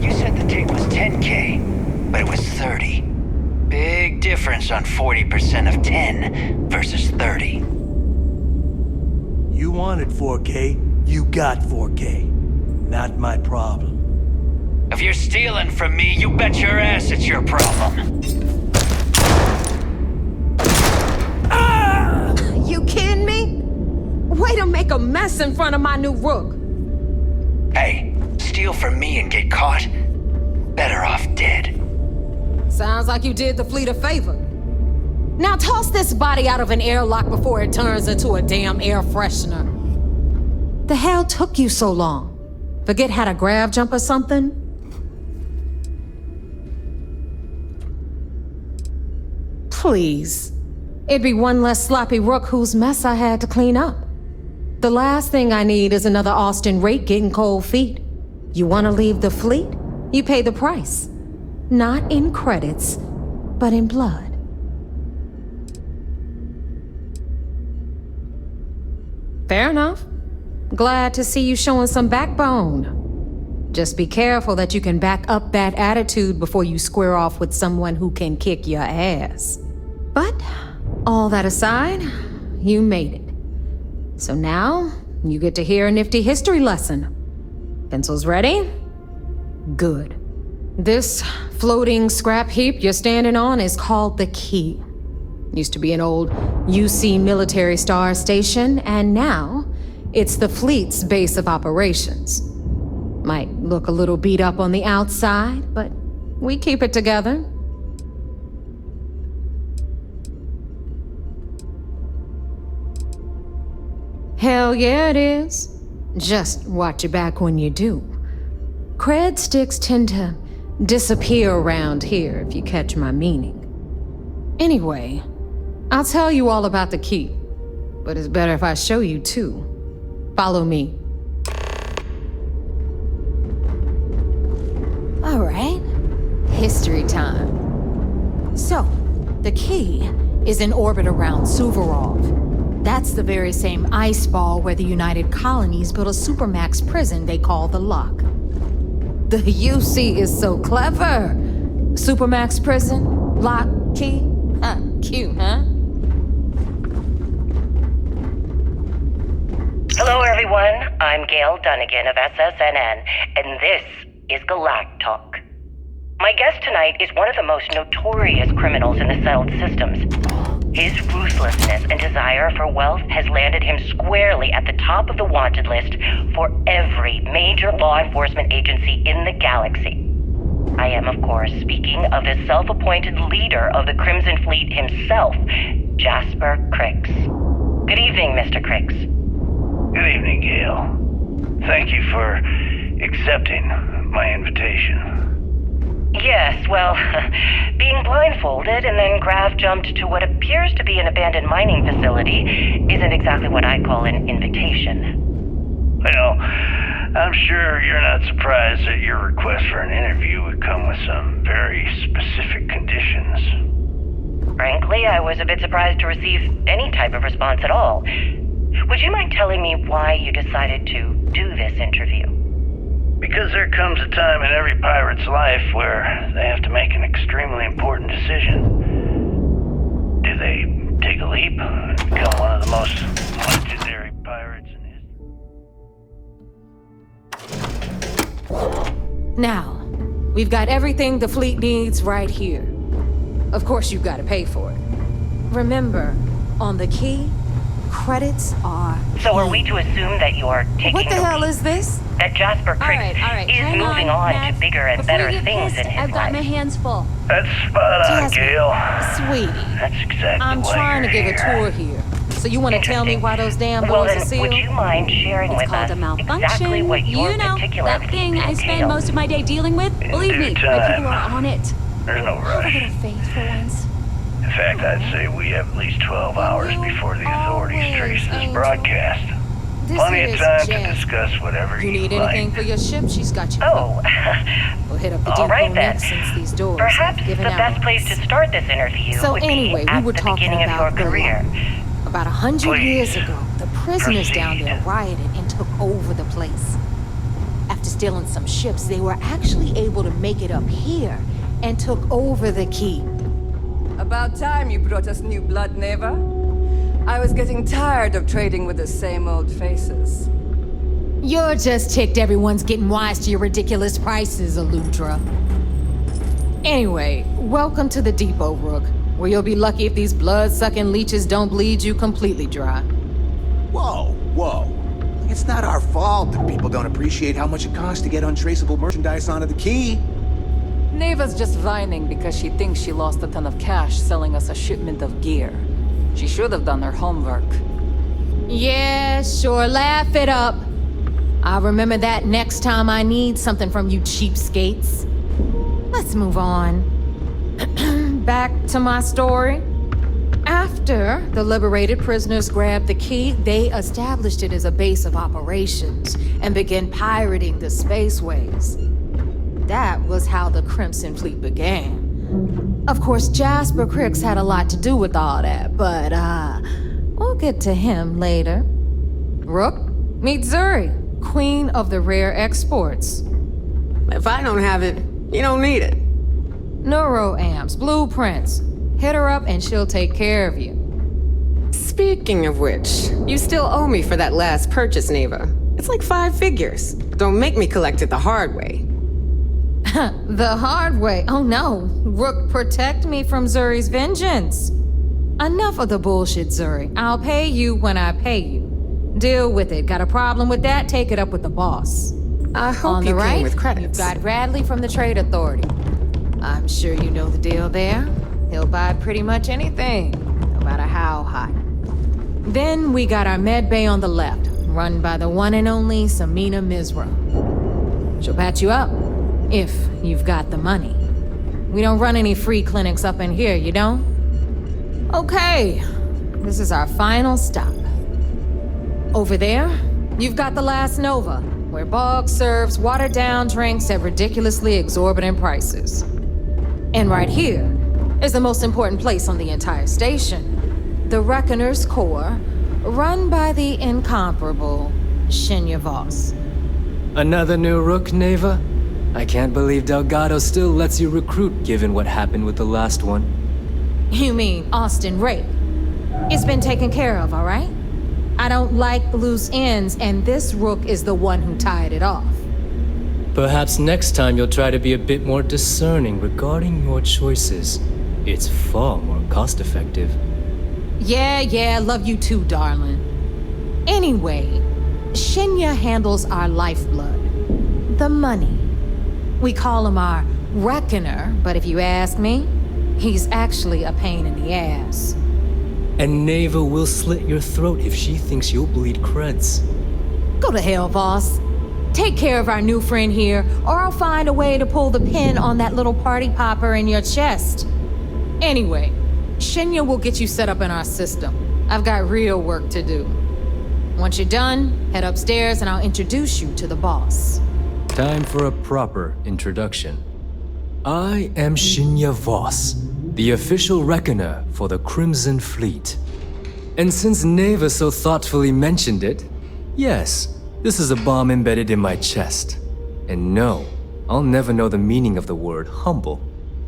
You said the take was 10K, but it was 30. Big difference on 40% of 10 versus 30. You wanted 4K, you got 4K. Not my problem. If you're stealing from me, you bet your ass it's your problem. You kidding me? Way to make a mess in front of my new Rook. Hey, steal from me and get caught? Better off dead. Sounds like you did the fleet a favor. Now toss this body out of an airlock before it turns into a damn air freshener. The hell took you so long? Forget how to grab jump or something? Please. It'd be one less sloppy Rook whose mess I had to clean up. The last thing I need is another Austin rake getting cold feet. You want to leave the fleet? You pay the price. Not in credits, but in blood. Fair enough. Glad to see you showing some backbone. Just be careful that you can back up that attitude before you square off with someone who can kick your ass. But, all that aside, you made it. So now, you get to hear a nifty history lesson. Pencils ready? Good. This floating scrap heap you're standing on is called the Key. Used to be an old UC military star station, and now it's the fleet's base of operations. Might look a little beat up on the outside, but we keep it together. Hell yeah, it is. Just watch your back when you do. Cred sticks tend to disappear around here, if you catch my meaning. Anyway, I'll tell you all about the Key, but it's better if I show you too. Follow me. history time. So, the key is in orbit around Suvorov. That's the very same ice ball where the United Colonies built a supermax prison they call the Lock. The UC is so clever. Supermax prison, lock, key. Cute, huh? Hello, everyone. I'm Gail Dunnigan of SSNN, and this is Galactic Talk. My guest tonight is one of the most notorious criminals in the settled systems. His ruthlessness and desire for wealth has landed him squarely at the top of the wanted list for every major law enforcement agency in the galaxy. I am, of course, speaking of the self-appointed leader of the Crimson Fleet himself, Jasper Cricks. Good evening, Mr. Cricks. Good evening, Gail. Thank you for accepting my invitation. Yes, well, being blindfolded and then grav jumped to what appears to be an abandoned mining facility isn't exactly what I call an invitation. Well, I'm sure you're not surprised that your request for an interview would come with some very specific conditions. Frankly, I was a bit surprised to receive any type of response at all. Would you mind telling me why you decided to do this interview? Because there comes a time in every pirate's life where they have to make an extremely important decision. Do they take a leap and become one of the most legendary pirates in history? Now, we've got everything the fleet needs right here. Of course, you've got to pay for it. Remember, on the key, credits are... So are we to assume that you're taking What the hell is this? That Jasper Cricks is moving on to bigger and better things in his I've got my hands full. That's spot on, Gail. Sweetie. That's exactly I'm why trying to you're give a tour here. So you want to tell me why those damn Well, doors are then, sealed? would you mind sharing It's with called us a malfunction. exactly what your You know, particular that thing I spend entails? most of my day dealing with. Believe me, my time. people are on it. There's no Have a rush. little faith for once. In fact, I'd say we have at least 12 hours before the authorities trace this broadcast. Plenty of time to discuss whatever You need like. anything for your ship? She's got you. Oh, we'll hit up the all depot right then. next since these doors Perhaps have the given out. best place to start this interview So would anyway, be at we were the talking beginning about of your career. About 100 Please. years ago, the prisoners down there rioted and took over the place. After stealing some ships, they were actually able to make it up here and took over the key. About time you brought us new blood, Neva. I was getting tired of trading with the same old faces. You're just ticked everyone's getting wise to your ridiculous prices, Aludra. Anyway, welcome to the depot, Rook, where you'll be lucky if these blood-sucking leeches don't bleed you completely dry. Whoa, whoa. It's not our fault that people don't appreciate how much it costs to get untraceable merchandise onto the key. Neva's just whining because she thinks she lost a ton of cash selling us a shipment of gear. She should have done her homework. Yeah, sure, laugh it up. I'll remember that next time I need something from you cheapskates. Let's move on. Back to my story. After the liberated prisoners grabbed the key, they established it as a base of operations and began pirating the spaceways. That was how the Crimson Fleet began. Of course, Jasper Cricks had a lot to do with all that, but we'll get to him later. Rook, meet Zuri, Queen of the Rare Exports. If I don't have it, you don't need it. Neuroamps, blueprints. Hit her up and she'll take care of you. Speaking of which, you still owe me for that last purchase, Neva. It's like 5 figures. Don't make me collect it the hard way. The hard way? Oh no. Rook, protect me from Zuri's vengeance. Enough of the bullshit, Zuri. I'll pay you when I pay you. Deal with it. Got a problem with that? Take it up with the boss. I hope On the you came right, with credits. you've got Radley from the Trade Authority. I'm sure you know the deal there. He'll buy pretty much anything, no matter how hot. Then we got our med bay on the left, run by the one and only Samina Mizra. She'll patch you up, if you've got the money. We don't run any free clinics up in here, you don't? Okay, this is our final stop. Over there, you've got the Last Nova, where Bog serves watered-down drinks at ridiculously exorbitant prices. And right here is the most important place on the entire station. The Reckoner's Core, run by the incomparable Shinya Voss. Another new Rook, Neva? I can't believe Delgado still lets you recruit given what happened with the last one. You mean Austin Ray? It's been taken care of, all right? I don't like loose ends, and this Rook is the one who tied it off. Perhaps next time you'll try to be a bit more discerning regarding your choices. It's far more cost-effective. Yeah, love you too, darling. Anyway, Shinya handles our lifeblood. The money. We call him our Reckoner, but if you ask me, he's actually a pain in the ass. And Neva will slit your throat if she thinks you'll bleed creds. Go to hell, Voss. Take care of our new friend here, or I'll find a way to pull the pin on that little party popper in your chest. Anyway, Shinya will get you set up in our system. I've got real work to do. Once you're done, head upstairs and I'll introduce you to the boss. Time for a proper introduction. I am Shinya Voss, the official Reckoner for the Crimson Fleet. And since Neva so thoughtfully mentioned it, yes, this is a bomb embedded in my chest. And no, I'll never know the meaning of the word humble.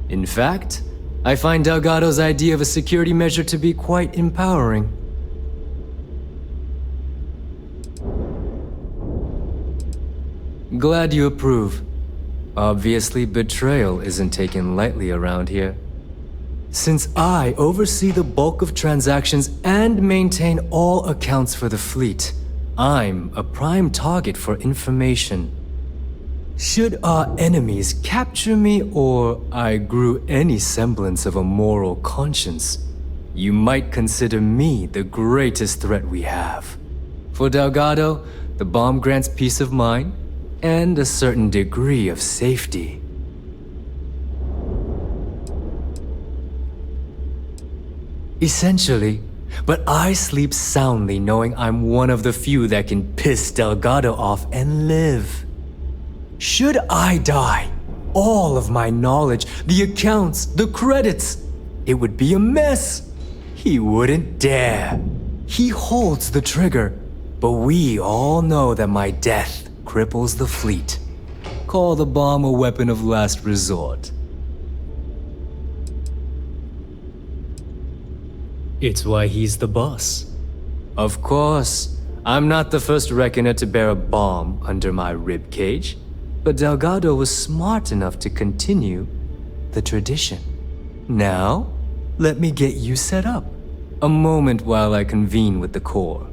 In fact, I find Delgado's idea of a security measure to be quite empowering. Glad you approve. Obviously, betrayal isn't taken lightly around here. Since I oversee the bulk of transactions and maintain all accounts for the fleet, I'm a prime target for information. Should our enemies capture me or I grew any semblance of a moral conscience, you might consider me the greatest threat we have. For Delgado, the bomb grants peace of mind and a certain degree of safety. Essentially, but I sleep soundly knowing I'm one of the few that can piss Delgado off and live. Should I die, all of my knowledge, the accounts, the credits, it would be a mess. He wouldn't dare. He holds the trigger, but we all know that my death cripples the fleet. Call the bomb a weapon of last resort. It's why he's the boss. Of course, I'm not the first Reckoner to bear a bomb under my ribcage, but Delgado was smart enough to continue the tradition. Now, let me get you set up. A moment while I convene with the core.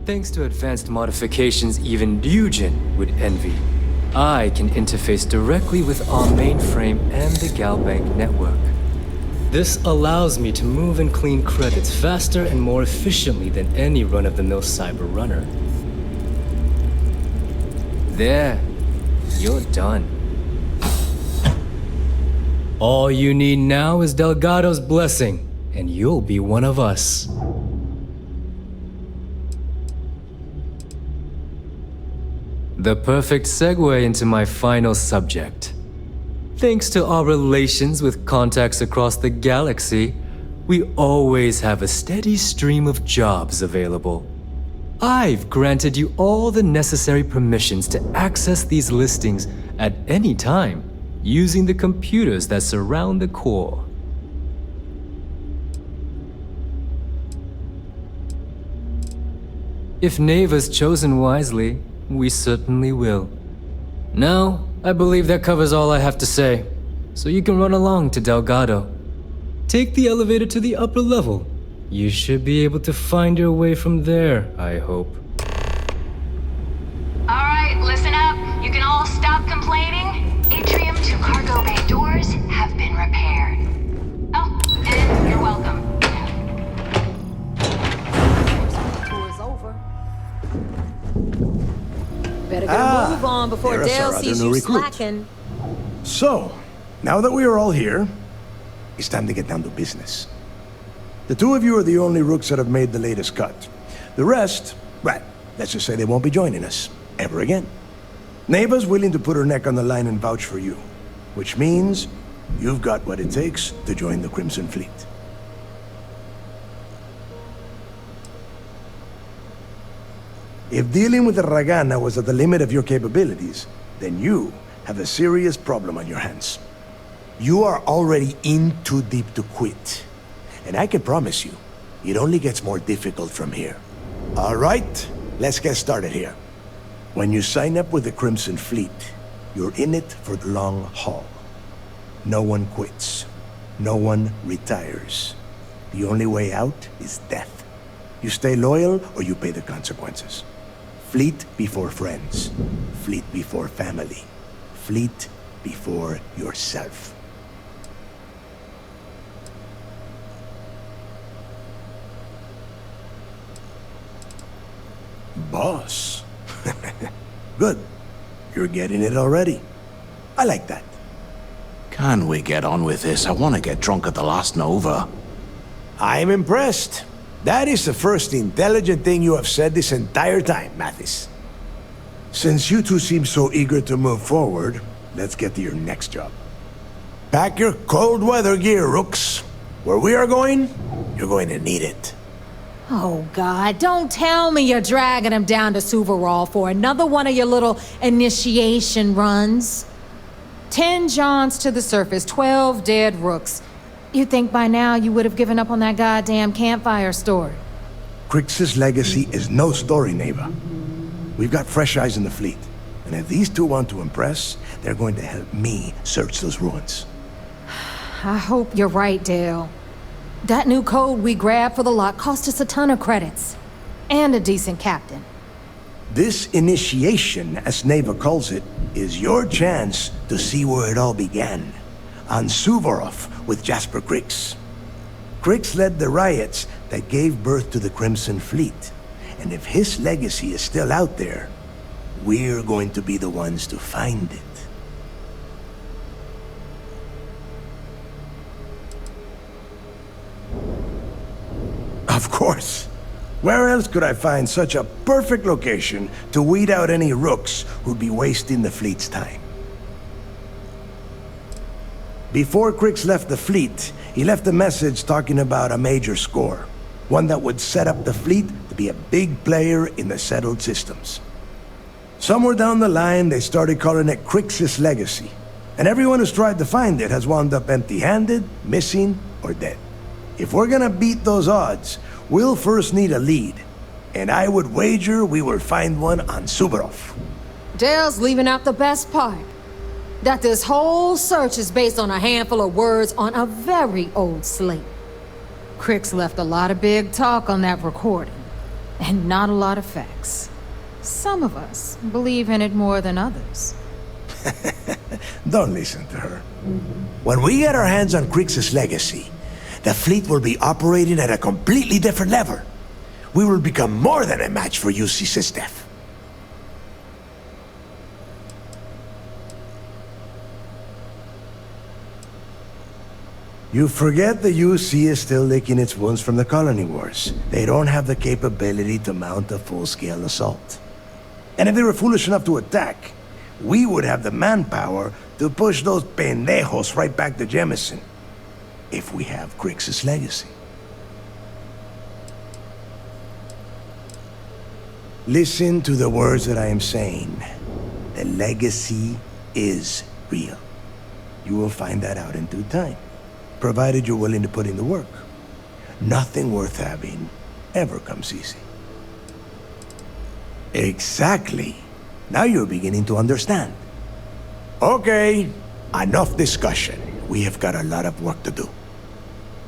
Thanks to advanced modifications even Dugin would envy, I can interface directly with our mainframe and the Galbank network. This allows me to move and clean credits faster and more efficiently than any run-of-the-mill cyber runner. There, you're done. All you need now is Delgado's blessing, and you'll be one of us. The perfect segue into my final subject. Thanks to our relations with contacts across the galaxy, we always have a steady stream of jobs available. I've granted you all the necessary permissions to access these listings at any time, using the computers that surround the core. If Neva's chosen wisely, we certainly will. Now, I believe that covers all I have to say, so you can run along to Delgado. Take the elevator to the upper level. You should be able to find your way from there, I hope. Alright, listen up. You can all stop complaining. Atrium to cargo bay doors have been repaired. Oh, and you're welcome. Tour's over. Better get a move on before Dale sees you slacking. So, now that we are all here, it's time to get down to business. The two of you are the only Rooks that have made the latest cut. The rest, well, let's just say they won't be joining us, ever again. Neva's willing to put her neck on the line and vouch for you, which means you've got what it takes to join the Crimson Fleet. If dealing with the Ragana was at the limit of your capabilities, then you have a serious problem on your hands. You are already in too deep to quit. And I can promise you, it only gets more difficult from here. All right, let's get started here. When you sign up with the Crimson Fleet, you're in it for the long haul. No one quits. No one retires. The only way out is death. You stay loyal or you pay the consequences. Fleet before friends. Fleet before family. Fleet before yourself. Boss. Good. You're getting it already. I like that. Can we get on with this? I want to get drunk at the last Nova. I'm impressed. That is the first intelligent thing you have said this entire time, Mathis. Since you two seem so eager to move forward, let's get to your next job. Pack your cold weather gear, Rooks. Where we are going, you're going to need it. Oh, God, don't tell me you're dragging him down to Suvarol for another one of your little initiation runs. 10 Johns to the surface, 12 dead Rooks. You'd think by now you would have given up on that goddamn campfire story. Crix's legacy is no story, Neva. We've got fresh eyes in the fleet. And if these two want to impress, they're going to help me search those ruins. I hope you're right, Dale. That new code we grabbed for the lot cost us a ton of credits. And a decent captain. This initiation, as Neva calls it, is your chance to see where it all began. On Suvorov with Jasper Crix. Crix led the riots that gave birth to the Crimson Fleet. And if his legacy is still out there, we're going to be the ones to find it. Of course. Where else could I find such a perfect location to weed out any Rooks who'd be wasting the fleet's time? Before Crix left the fleet, he left a message talking about a major score. One that would set up the fleet to be a big player in the settled systems. Somewhere down the line, they started calling it Crix's Legacy. And everyone who's tried to find it has wound up empty-handed, missing, or dead. If we're gonna beat those odds, we'll first need a lead. And I would wager we will find one on Suvorov. Dale's leaving out the best part. That this whole search is based on a handful of words on a very old slate. Crix left a lot of big talk on that recording, and not a lot of facts. Some of us believe in it more than others. Don't listen to her. When we get our hands on Crix's legacy, the fleet will be operating at a completely different level. We will become more than a match for UC SysDef. You forget the UC is still licking its wounds from the colony wars. They don't have the capability to mount a full-scale assault. And if they were foolish enough to attack, we would have the manpower to push those pendejos right back to Jemison. If we have Crix's legacy. Listen to the words that I am saying. The legacy is real. You will find that out in due time, provided you're willing to put in the work. Nothing worth having ever comes easy. Exactly. Now you're beginning to understand. Okay, enough discussion. We have got a lot of work to do.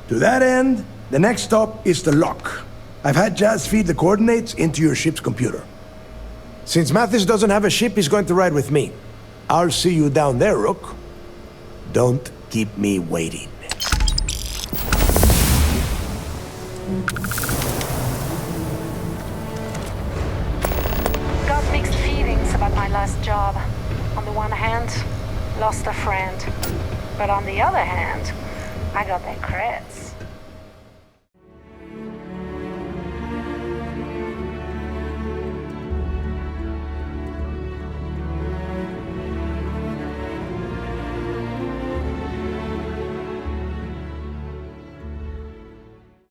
To that end, the next stop is the lock. I've had Jazz feed the coordinates into your ship's computer. Since Mathis doesn't have a ship, he's going to ride with me. I'll see you down there, Rook. Don't keep me waiting. Got mixed feelings about my last job. On the one hand, lost a friend. But on the other hand, I got their creds.